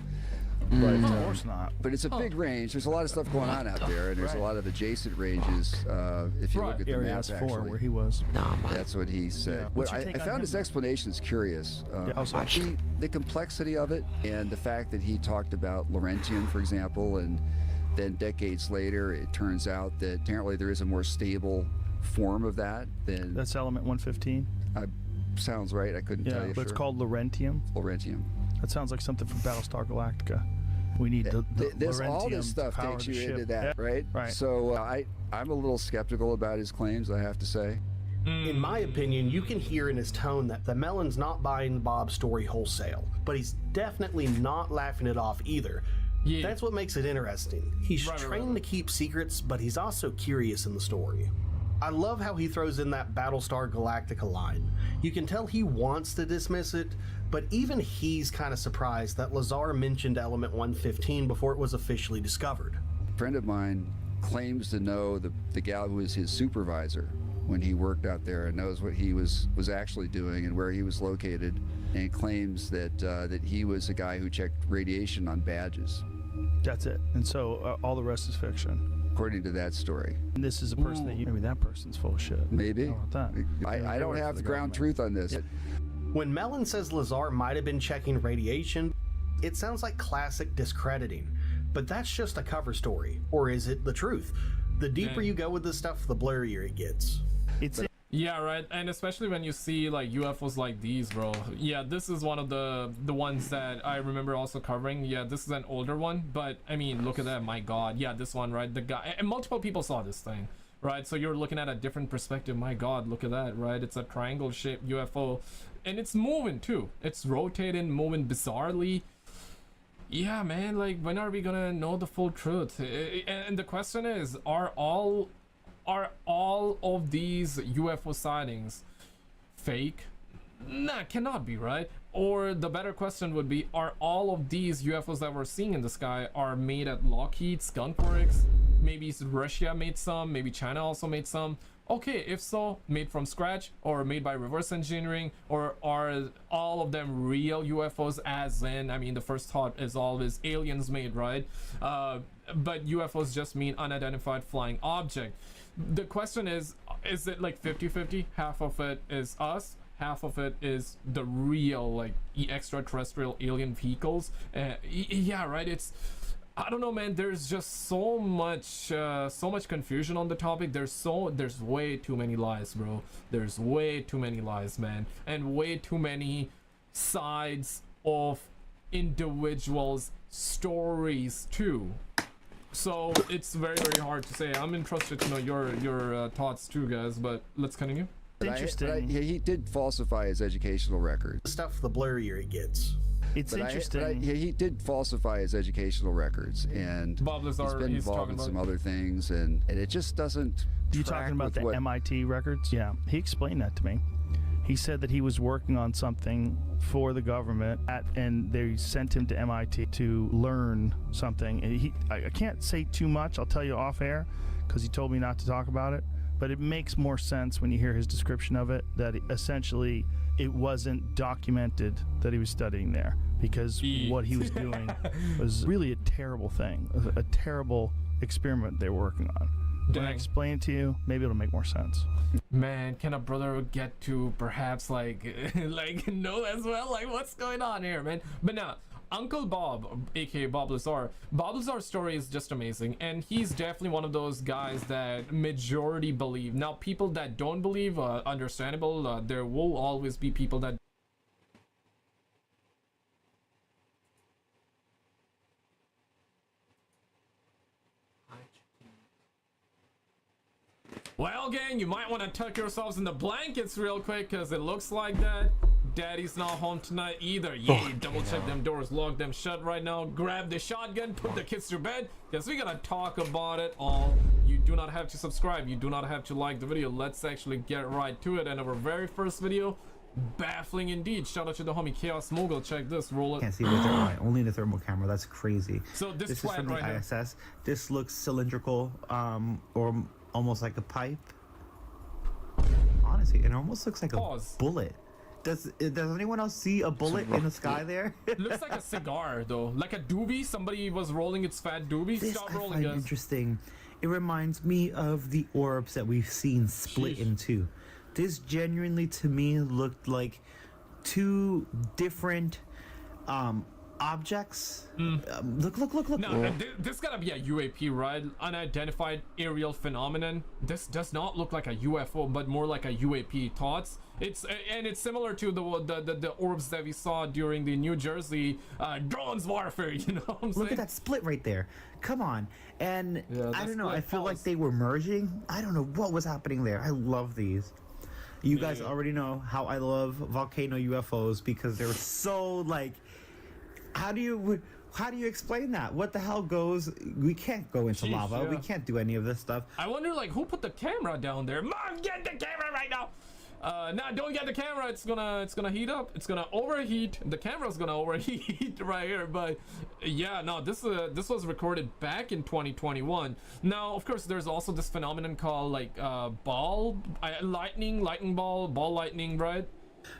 But, of course not. But it's a big range. There's a lot of stuff going on out there, and there's a lot of adjacent ranges. If you look at the map, actually, where he was. That's what he said. I found his explanations curious. The complexity of it, and the fact that he talked about Laurentian, for example, and then decades later, it turns out that apparently there is a more stable form of that than. That's element 115. Sounds right. I couldn't tell you. But it's called Laurentium. Laurentium. That sounds like something from Battlestar Galactica. We need There's all Laurentium this to stuff power takes the you ship. into that, Yeah. right? Right. So I'm a little skeptical about his claims, I have to say. In my opinion, you can hear in his tone that the Melon's not buying Bob's story wholesale, but he's definitely not laughing it off either. Yeah. That's what makes it interesting. He's trained to keep secrets, but he's also curious in the story. I love how he throws in that Battlestar Galactica line. You can tell he wants to dismiss it, but even he's kind of surprised that Lazar mentioned Element 115 before it was officially discovered. A friend of mine claims to know the gal who was his supervisor when he worked out there and knows what he was actually doing and where he was located, and claims that he was a guy who checked radiation on badges. That's it. And so all the rest is fiction. According to that story. And this is a person maybe that person's full of shit. Maybe. How about that? I don't have the ground truth on this. When Mellon says Lazar might have been checking radiation, it sounds like classic discrediting. But that's just a cover story. Or is it the truth? The deeper you go with this stuff, the blurrier it gets. Yeah, right. And especially when you see like UFOs like these, bro. Yeah, this is one of the ones that I remember also covering. Yeah, this is an older one, but I mean, look at that. My God. Yeah, this one, right? The guy and multiple people saw this thing, right? So you're looking at a different perspective. My God, look at that, right? It's a triangle shaped UFO and it's moving too. It's rotating, moving bizarrely. Yeah, man, like when are we gonna know the full truth? And the question is, are all of these UFO sightings fake? Nah, cannot be, right? Or the better question would be, are all of these UFOs that we're seeing in the sky are made at Lockheed, Skunk-Works? Maybe Russia made some, maybe China also made some. Okay, if so, made from scratch or made by reverse engineering, or are all of them real UFOs, as in, I mean, the first thought is always aliens made, right? But UFOs just mean unidentified flying object. The question is it like 50-50? Half of it is us, half of it is the real like extraterrestrial alien vehicles. Yeah, right. It's, I don't know, man. There's just so much confusion on the topic. There's way too many lies, bro. There's way too many lies, man, and way too many sides of individuals' stories too. So it's very, very hard to say. I'm interested to know your thoughts too, guys. But let's continue. Interesting. He did falsify his educational records. The stuff, the blurrier it gets. It's interesting. He did falsify his educational records, and Bob Lazar, he's been involved in some other things, and it just doesn't. You talking about the MIT records? Yeah, he explained that to me. He said that he was working on something for the government, and they sent him to MIT to learn something. And I can't say too much. I'll tell you off air because he told me not to talk about it. But it makes more sense when you hear his description of it, that essentially it wasn't documented that he was studying there, because what he was doing was really a terrible thing, a terrible experiment they were working on. When I explain it to you, maybe it'll make more sense. Man, can a brother get to perhaps like know as well, like what's going on here, man? But now, Uncle Bob, aka Bob Lazar's story is just amazing, and he's definitely one of those guys that majority believe. Now, people that don't believe, understandable. There will always be people that. Well, gang, you might want to tuck yourselves in the blankets real quick, because it looks like that Daddy's not home tonight either. Yeah, double check them doors, lock them shut right now, grab the shotgun, put the kids to bed, because we're gonna talk about it all. You do not have to subscribe, you do not have to like the video. Let's actually get right to it. And our very first video, baffling indeed. Shout out to the homie Chaos Mogul. Check this, roll it. Can't see with their eye, only the thermal camera. That's crazy. So this is from the right ISS. This looks cylindrical, or almost like a pipe. Honestly, it almost looks like a bullet. Does anyone else see a bullet in the sky there? Looks like a cigar though, like a doobie. Somebody was rolling its fat doobie. This Stop I rolling, find guys. interesting. It reminds me of the orbs that we've seen split in two. This genuinely to me looked like two different objects. Look. No, this gotta be a UAP, right? Unidentified aerial phenomenon. This does not look like a UFO, but more like a UAP. Thoughts? It's similar to the orbs that we saw during the New Jersey drones warfare. You know what I'm saying? Look at that split right there. Come on. And Yeah, I don't know. split I feel pulse. like they were merging. I don't know what was happening there. I love these. You guys already know how I love volcano UFOs because they're so like. How do you explain that? What the hell goes? We can't go into lava. yeah. We can't do any of this stuff. I wonder, like, who put the camera down there? Mom, get the camera right now! Nah, don't get the camera. It's gonna heat up. It's gonna overheat. The camera's gonna overheat right here. But yeah, no, this was recorded back in 2021. Now, of course, there's also this phenomenon called like lightning ball lightning, right?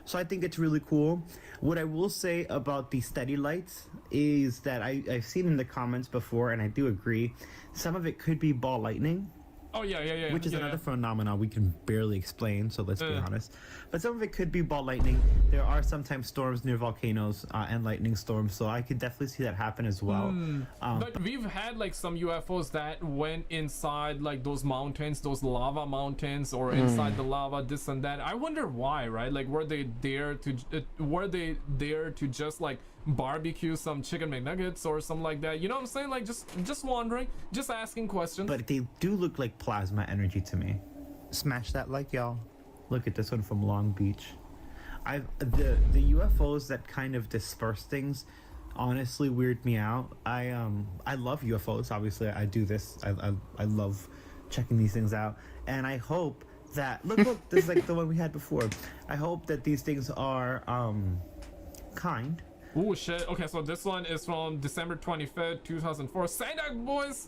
So I think it's really cool. What I will say about the steady lights is that I've seen in the comments before, and I do agree, some of it could be ball lightning. Oh yeah. Which is another phenomenon we can barely explain, so let's be honest. But some of it could be ball lightning. There are sometimes storms near volcanoes and lightning storms, so I could definitely see that happen as well. But we've had like some UFOs that went inside like those mountains, those lava mountains, or inside the lava, this and that. I wonder why, right? Like, were they there to just like barbecue some chicken McNuggets or something like that? You know what I'm saying? Like, just wondering, just asking questions. But they do look like plasma energy to me. Smash that like, y'all. Look at this one from Long Beach. The UFOs that kind of disperse things honestly weird me out. I love UFOs. Obviously, I do this. I love checking these things out, and I hope that look this is like the one we had before. I hope that these things are kind. Oh shit. Okay, so this one is from December 25th, 2004. Santa, boys!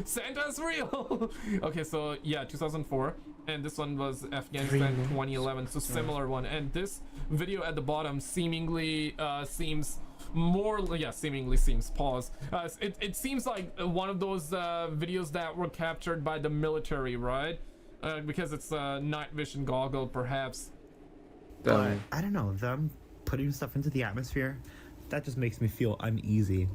Santa's real! Okay, so yeah, 2004. And this one was Afghanistan 2011. So similar one. And this video at the bottom seemingly seems more, seemingly seems, pause. It seems like one of those videos that were captured by the military, right? Because it's a night vision goggle, perhaps. But I don't know, them putting stuff into the atmosphere, that just makes me feel uneasy.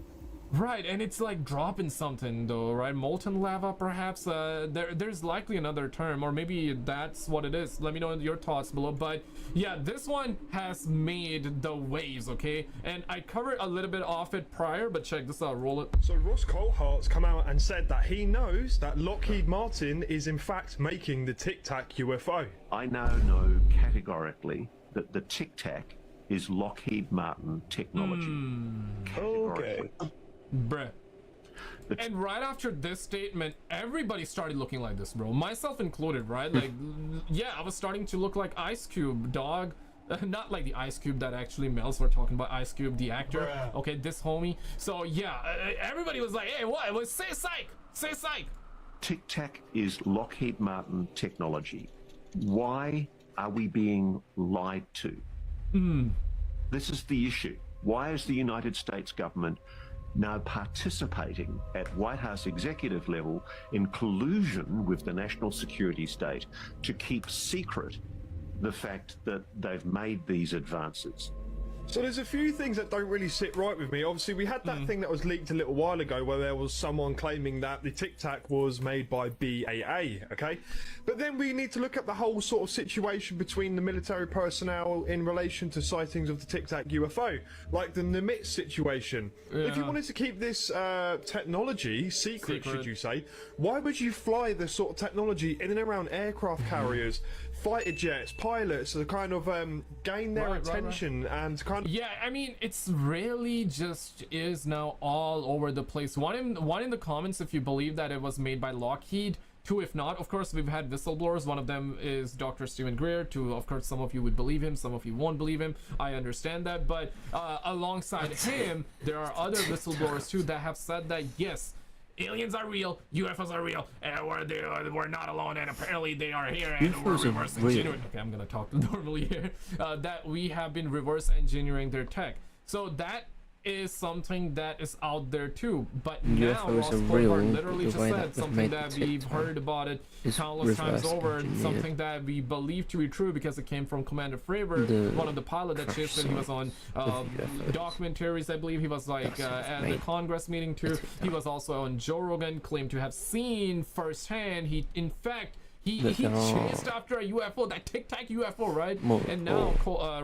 Right, and it's like dropping something though, right? Molten lava, perhaps. There's likely another term, or maybe that's what it is. Let me know your thoughts below. But yeah, this one has made the waves, okay? And I covered a little bit off it prior, but check this out. Roll it. So Ross Coulthart's come out and said that he knows that Lockheed Martin is in fact making the Tic Tac UFO. I now know categorically that the Tic Tac is Lockheed Martin technology. Okay. Bruh. And right after this statement, everybody started looking like this, bro. Myself included, right? Like, yeah, I was starting to look like Ice Cube, dog. Not like the Ice Cube that actually melts. We're talking about Ice Cube, the actor. Bruh. Okay, this homie. So yeah, everybody was like, hey, what? Well, say psych! Say psych! Tic Tac is Lockheed Martin technology. Why are we being lied to? This is the issue. Why is the United States government now participating at White House executive level in collusion with the national security state to keep secret the fact that they've made these advances? So there's a few things that don't really sit right with me. Obviously, we had that thing that was leaked a little while ago where there was someone claiming that the Tic Tac was made by BAA, okay? But then we need to look at the whole sort of situation between the military personnel in relation to sightings of the Tic Tac UFO, like the Nimitz situation. Yeah. If you wanted to keep this technology secret, should you say, why would you fly this sort of technology in and around aircraft carriers, fighter jets, pilots, to kind of gain their attention and kind of... Yeah, I mean, it's really just is now all over the place. One in the comments if you believe that it was made by Lockheed. Two, if not. Of course, we've had whistleblowers. One of them is Dr. Stephen Greer. Two, of course, some of you would believe him, some of you won't believe him. I understand that. But alongside him, there are other whistleblowers too that have said that, yes, aliens are real, UFOs are real, and we're not alone, and apparently they are here, and we're reverse engineering. Okay, I'm gonna talk normally here. That we have been reverse engineering their tech. So that is something that is out there too. But now UFOs Ross are real. Coulthard literally The just way said that they've something made that the we've TikTok heard about it is countless times reverse over, and engineered. something that we believe to be true because it came from Commander Fravor, one of the pilot that chased it. He was on documentaries, I believe. He was like at the Congress meeting too. He was also on Joe Rogan, claimed to have seen firsthand. He, in fact, he chased after a UFO, that Tic Tac UFO, right? And now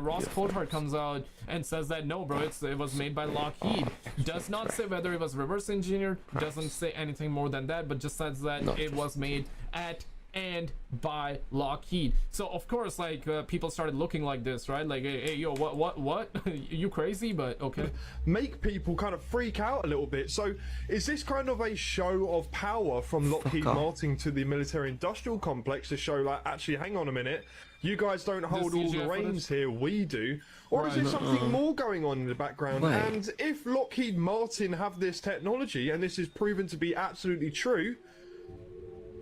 Ross Coulthard comes out and says that no, bro, it was made by Lockheed. Does not say whether it was reverse engineered. Doesn't say anything more than that, but just says that it was made at and by Lockheed. So of course, like people started looking like this, right? Like, hey yo, what? You crazy? But okay. Make people kind of freak out a little bit. So is this kind of a show of power from Lockheed Martin to the military-industrial complex to show, like, actually, hang on a minute, you guys don't hold all the reins here, we do? Or is there something more going on in the background? And if Lockheed Martin have this technology, and this is proven to be absolutely true,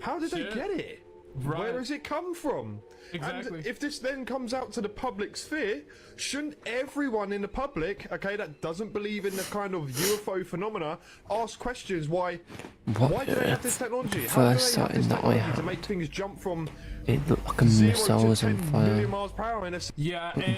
how did they get it? Where does it come from? Exactly. And if this then comes out to the public sphere, shouldn't everyone in the public, okay, that doesn't believe in the kind of UFO phenomena, ask questions? Why do they have this technology? How do they have this technology to make things jump from it looked like a missile was on fire.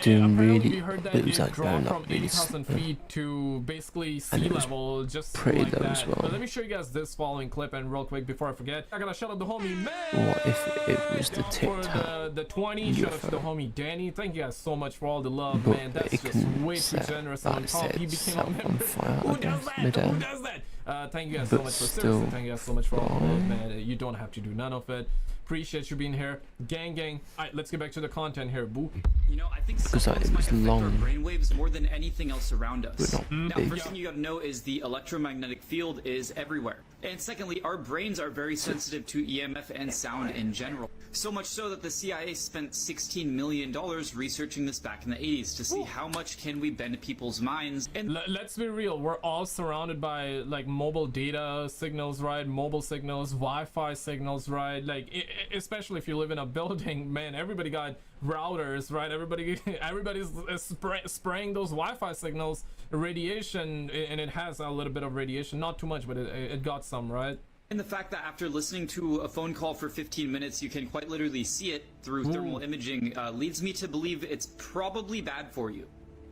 Doing really, it was like going up from 80,000 feet to basically sea level, just pretty like low that. as well. But let me show you guys this following clip, and real quick before I forget, I gotta shout out the homie man. What if it was the Tic Tac? The 20. Shout out to the homie Danny. Thank you guys so much for all the love, man. That's just way too generous. On top, he became a member. Who does that? Who does that? Thank you guys so much for seriously. Thank you guys so much for all the love, man. You don't have to do none of it. Appreciate you being here, gang. All right, let's get back to the content here, boo. You know, I think cell phones might affect our brainwaves more than anything else around us. Now, first thing you gotta know is the electromagnetic field is everywhere. And secondly, our brains are very sensitive to EMF and sound in general. So much so that the CIA spent $16 million researching this back in the 80s to see how much can we bend people's minds. And let's be real, we're all surrounded by like mobile data signals, right? Mobile signals, Wi-Fi signals, right? Like, especially if you live in a building, man, everybody got routers, right? Everybody's spraying those Wi-Fi signals, radiation, and it has a little bit of radiation, not too much, but it got some, right? And the fact that after listening to a phone call for 15 minutes, you can quite literally see it through thermal imaging leads me to believe it's probably bad for you.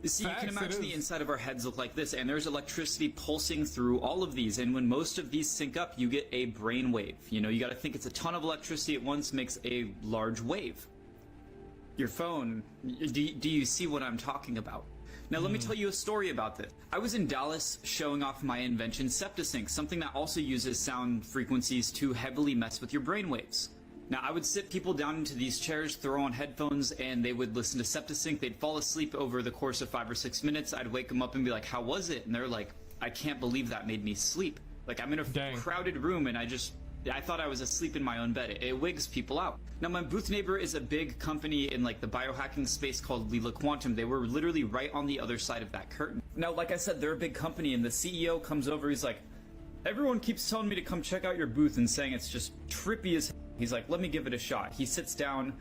See, you can imagine the inside of our heads look like this, and there's electricity pulsing through all of these, and when most of these sync up, you get a brain wave. You know, you gotta think it's a ton of electricity at once makes a large wave. Your phone, do you see what I'm talking about? Now let me tell you a story about this. I was in Dallas showing off my invention Septisync, something that also uses sound frequencies to heavily mess with your brainwaves. Now I would sit people down into these chairs, throw on headphones, and they would listen to Septisync. They'd fall asleep over the course of 5 or 6 minutes. I'd wake them up and be like, how was it? And they're like, I can't believe that made me sleep. Like, I'm in a crowded room and I thought I was asleep in my own bed. It wigs people out. Now, my booth neighbor is a big company in like the biohacking space called Lila Quantum. They were literally right on the other side of that curtain. Now, like I said, they're a big company, and the CEO comes over. He's like, everyone keeps telling me to come check out your booth and saying it's just trippy as hell. He's like, let me give it a shot. He sits down,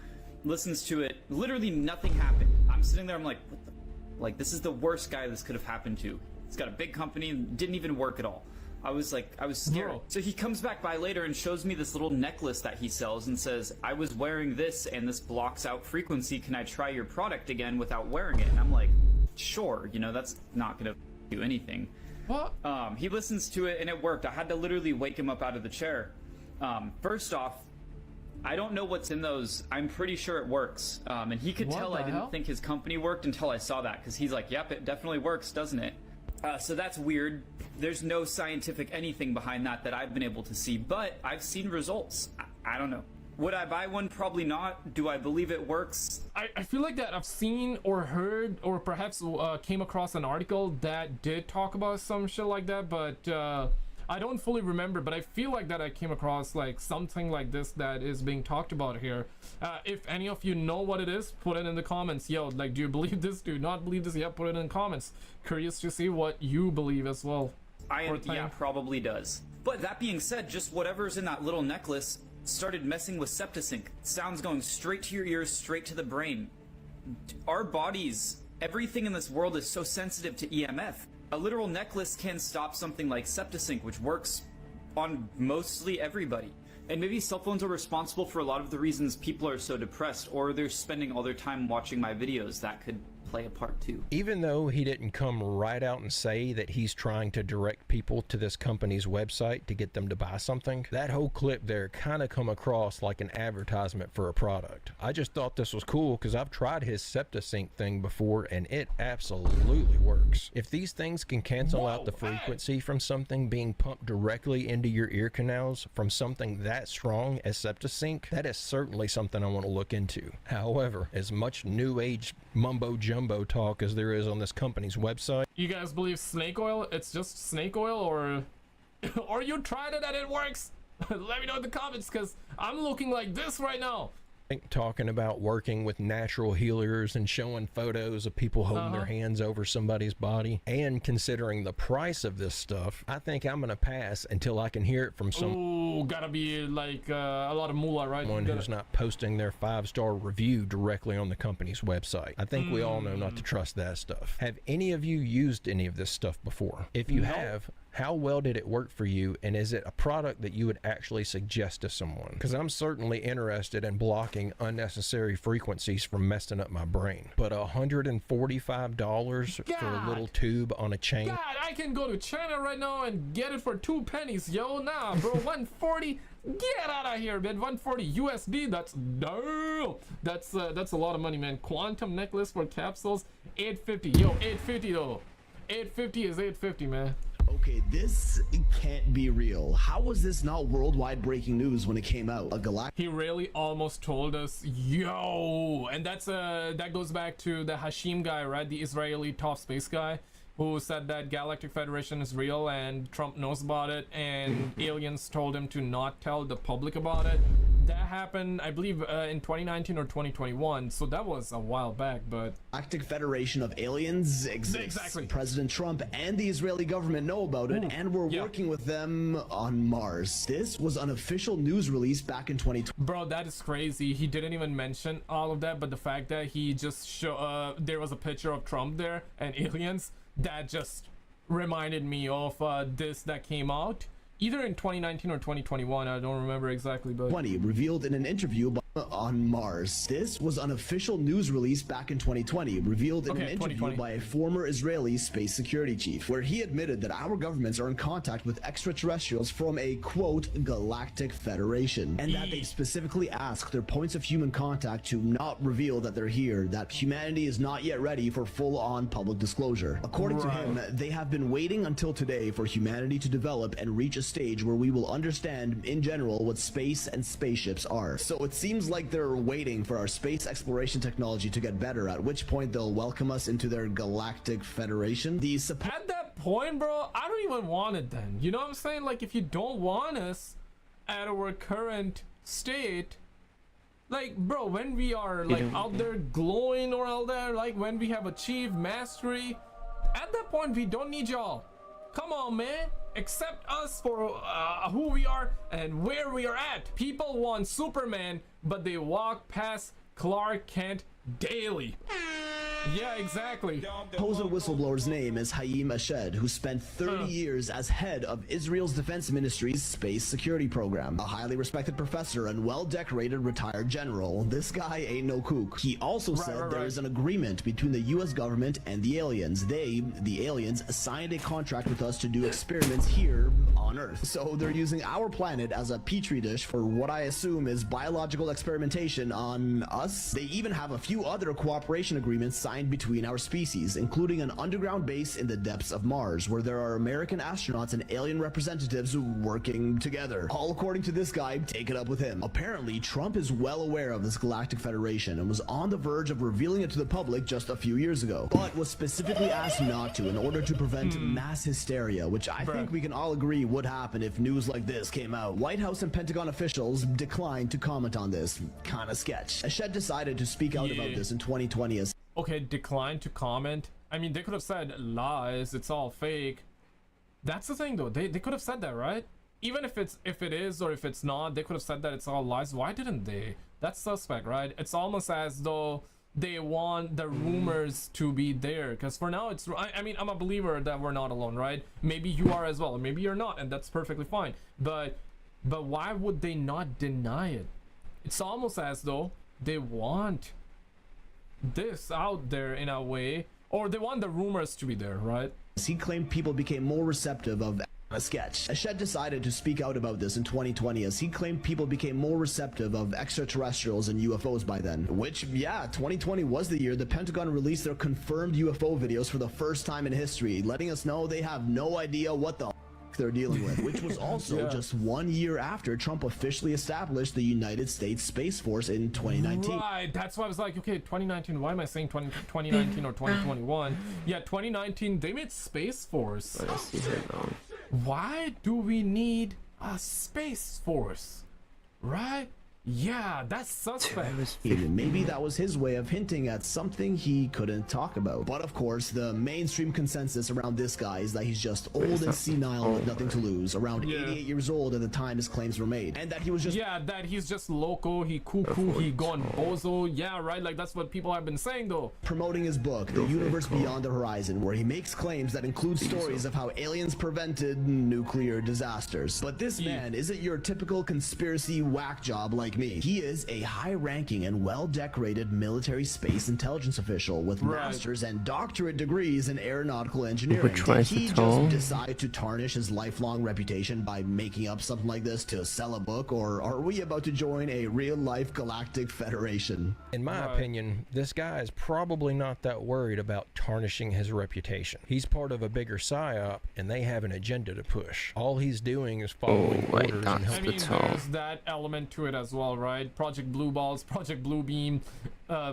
listens to it. Literally nothing happened. I'm sitting there, I'm like, what the? Like, this is the worst guy this could have happened to. He's got a big company and didn't even work at all. I was scared. Bro. So he comes back by later and shows me this little necklace that he sells and says, I was wearing this and this blocks out frequency. Can I try your product again without wearing it? And I'm like, sure, you know, that's not gonna do anything. What? He listens to it and it worked. I had to literally wake him up out of the chair. First off, I don't know what's in those. I'm pretty sure it works. And he could tell I didn't think his company worked until I saw that, because he's like, yep, it definitely works, doesn't it? So that's weird. There's no scientific anything behind that I've been able to see, but I've seen results. I don't know. Would I buy one? Probably not. Do I believe it works? I feel like that I've seen or heard or perhaps came across an article that did talk about some shit like that, but I don't fully remember, but I feel like that I came across like something like this that is being talked about here. If any of you know what it is, put it in the comments. Yo, like, do you believe this? Do you not believe this? Yeah, put it in the comments. Curious to see what you believe as well. Yeah, probably does. But that being said, just whatever's in that little necklace started messing with Septisync. Sounds going straight to your ears, straight to the brain. Our bodies, everything in this world is so sensitive to EMF. A literal necklace can stop something like septicemia, which works on mostly everybody. And maybe cell phones are responsible for a lot of the reasons people are so depressed, or they're spending all their time watching my videos. That could play a part too. Even though he didn't come right out and say that he's trying to direct people to this company's website to get them to buy something, that whole clip there kind of come across like an advertisement for a product. I just thought this was cool because I've tried his septicemia thing before and it absolutely works. If these things can cancel out the frequency from something being pumped directly into your ear canals from something that strong as septicemia, that is certainly something I want to look into. However, as much new age mumbo jumbo talk as there is on this company's website. You guys believe snake oil? It's just snake oil, or you tried it and it works? Let me know in the comments, because I'm looking like this right now. Talking about working with natural healers and showing photos of people holding their hands over somebody's body, and considering the price of this stuff, I think I'm gonna pass until I can hear it from Ooh, gotta be like a lot of moolah, right? Someone who's not posting their 5-star review directly on the company's website. I think we all know not to trust that stuff. Have any of you used any of this stuff before? If you have, how well did it work for you, and is it a product that you would actually suggest to someone? Because I'm certainly interested in blocking unnecessary frequencies from messing up my brain. But $145 for a little tube on a chain? God, I can go to China right now and get it for 2 pennies, yo. Nah, bro, 140. Get out of here, man. 140 USD. That's no. That's a lot of money, man. Quantum necklace for capsules, 850. Yo, 850 though. 850 is 850, man. Okay, this can't be real. How was this not worldwide breaking news when it came out? He really almost told us, yo, and that goes back to the Hashim guy, right? The Israeli top space guy who said that Galactic Federation is real and Trump knows about it, and aliens told him to not tell the public about it. That happened, I believe, in 2019 or 2021, so that was a while back, but... Galactic Federation of Aliens exists. Exactly. President Trump and the Israeli government know about it, and we're working with them on Mars. This was an official news release back in 2020. Bro, that is crazy. He didn't even mention all of that, but the fact that he just there was a picture of Trump there and aliens, that just reminded me of this that came out. Either in 2019 or 2021, I don't remember exactly, but... revealed in an interview on Mars. This was an official news release back in 2020, revealed in an interview by a former Israeli space security chief, where he admitted that our governments are in contact with extraterrestrials from a, quote, galactic federation, and that they specifically asked their points of human contact to not reveal that they're here, that humanity is not yet ready for full-on public disclosure. According to him, they have been waiting until today for humanity to develop and reach a stage where we will understand in general what space and spaceships are. So it seems like they're waiting for our space exploration technology to get better, at which point they'll welcome us into their galactic federation. At that point, bro, I don't even want it then. You know what I'm saying? Like, if you don't want us at our current state, like, bro, when we are like out there glowing or all that, like when we have achieved mastery, at that point we don't need y'all. Come on, man. Accept us for who we are and where we are at. People want Superman, but they walk past Clark Kent daily. Yeah, exactly. Supposed whistleblower's name is Haim Ashed, who spent 30 years as head of Israel's Defense Ministry's Space Security Program. A highly respected professor and well-decorated retired general. This guy ain't no kook. He also said there is an agreement between the US government and the aliens. They, the aliens, signed a contract with us to do experiments here on Earth. So they're using our planet as a petri dish for what I assume is biological experimentation on us. They even have a few other cooperation agreements signed between our species, including an underground base in the depths of Mars, where there are American astronauts and alien representatives working together. All according to this guy, take it up with him. Apparently, Trump is well aware of this Galactic Federation and was on the verge of revealing it to the public just a few years ago, but was specifically asked not to in order to prevent mass hysteria, which I think we can all agree would happen if news like this came out. White House and Pentagon officials declined to comment on this. Kinda sketch. Ashed decided to speak out about this in 2020 as okay, decline to comment. I mean, they could have said lies, it's all fake. That's the thing though, they could have said that, right? Even if it is or if it's not, they could have said that it's all lies. Why didn't they? That's suspect, right? It's almost as though they want the rumors to be there, because for now it's I mean, I'm a believer that we're not alone, right? Maybe you are as well, or maybe you're not, and that's perfectly fine, but why would they not deny it? It's almost as though they want this out there in a way, or they want the rumors to be there, right? He claimed people became more receptive of a sketch. Ashed decided to speak out about this in 2020 as he claimed people became more receptive of extraterrestrials and UFOs by then. Which, yeah, 2020 was the year the Pentagon released their confirmed UFO videos for the first time in history, letting us know they have no idea what the they're dealing with, which was also just 1 year after Trump officially established the United States Space Force in 2019. Right, that's why I was like, okay, 2019, why am I saying 2019 or 2021? Yeah, 2019, they made Space Force. Why do we need a Space Force? Right? Yeah, that's suspect. Maybe that was his way of hinting at something he couldn't talk about. But of course, the mainstream consensus around this guy is that he's just old and senile with nothing to lose, around 88 years old at the time his claims were made. And that he was just... Yeah, that he's just loco, he cuckoo, he gone bozo. Yeah, right, like that's what people have been saying though. Promoting his book, The Universe Beyond the Horizon, where he makes claims that include stories of how aliens prevented nuclear disasters. But this man isn't your typical conspiracy whack job like me. He is a high-ranking and well-decorated military space intelligence official with master's and doctorate degrees in aeronautical engineering. Did he just decide to tarnish his lifelong reputation by making up something like this to sell a book, or are we about to join a real-life galactic federation? In my opinion, this guy is probably not that worried about tarnishing his reputation. He's part of a bigger psyop, and they have an agenda to push. All he's doing is following orders and helping. I mean, there's that element to it as well, right? Project Blue Balls, Project Blue Beam,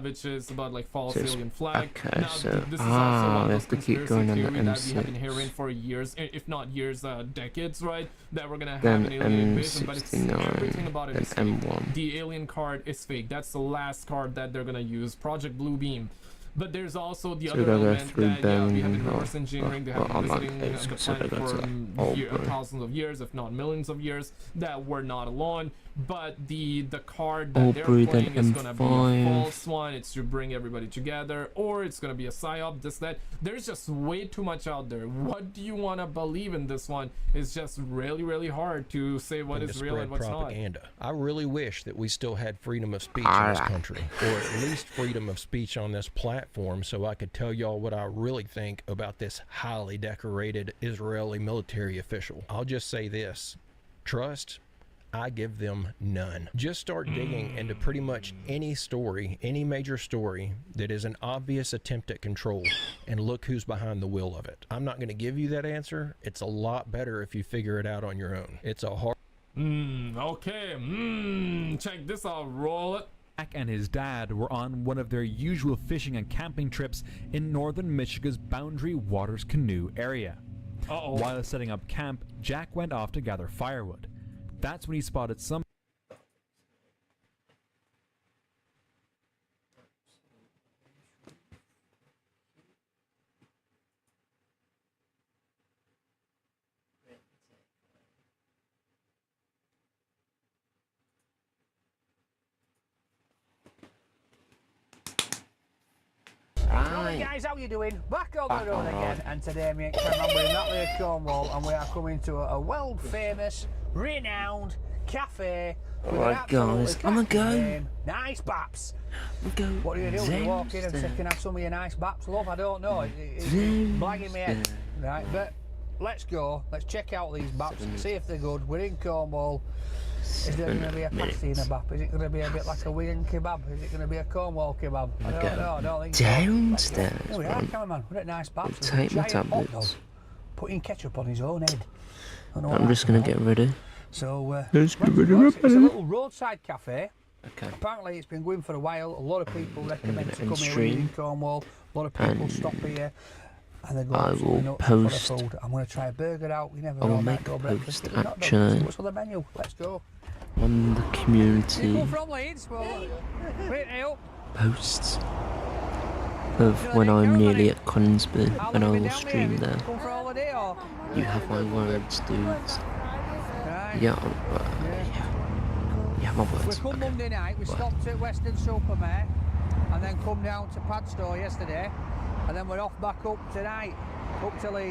which is about like false alien flag. Okay, now, so this is also one of those keep going on the theory that we have M6. been hearing for years, if not years, decades, right? That we're gonna have an alien invasion, but it's everything about it is fake. M1. The alien card is fake. That's the last card that they're gonna use. Project Blue Beam. But there's also the other element that we have been reverse engineering. They have been visiting the planet for thousands of years, if not millions of years, that we're not alone. But the card that they're playing is going to be a false one. It's to bring everybody together, or it's going to be a psyop, this, that. There's just way too much out there. What do you want to believe in this one? It's just really, really hard to say what is real and what's propaganda. I really wish that we still had freedom of speech in this country, or at least freedom of speech on this platform, so I could tell y'all what I really think about this highly decorated Israeli military official. I'll just say this: trust, I give them none. Just start digging into pretty much any story, any major story that is an obvious attempt at control, and look who's behind the wheel of it. I'm not going to give you that answer. It's a lot better if you figure it out on your own. It's a hard... Okay, check this out, roll it. Jack and his dad were on one of their usual fishing and camping trips in northern Michigan's Boundary Waters Canoe area. While setting up camp, Jack went off to gather firewood. That's when he spotted some... Hey guys, how you doing? Back on the road again, and today me and Cameron we're in Notley, Cornwall, and we are coming to a world famous, renowned cafe. Alright guys, I'm gonna go. Nice Baps. What do you do? You walk in and say, can I have some of your nice Baps, love? I don't know. It's blagging me head. Right, but let's go. Let's check out these Baps and see if they're good. We're in Cornwall. Is there going to be a pasty in a bap? Is it going to be a bit like a Wigan kebab? Is it going to be a Cornwall kebab? I don't know. I don't think so. Downstairs. Here we are, cameraman. We're at nice Baps. Take my tablets. Putting ketchup on his own head. I'm just going to get ready. So, let's get ready. It's a little roadside cafe. Okay. Apparently, it's been going for a while. A lot of people recommend to come here in Cornwall. A lot of people stop here. And they go I will post. For the food. I'm going to try a burger out. You never I will know, make a breakfast. post actually. What's on the menu? Let's go. On the community You come from Leeds? Well, wait, posts of when I'm nearly at CONINGSBY, and I will stream there. Come for holiday or? You have my words, dudes. Yeah, yeah, my words. We come Monday night. We stopped at Western Supermare. and then come down to Padstow yesterday, and then we're off back up tonight, up to Leeds.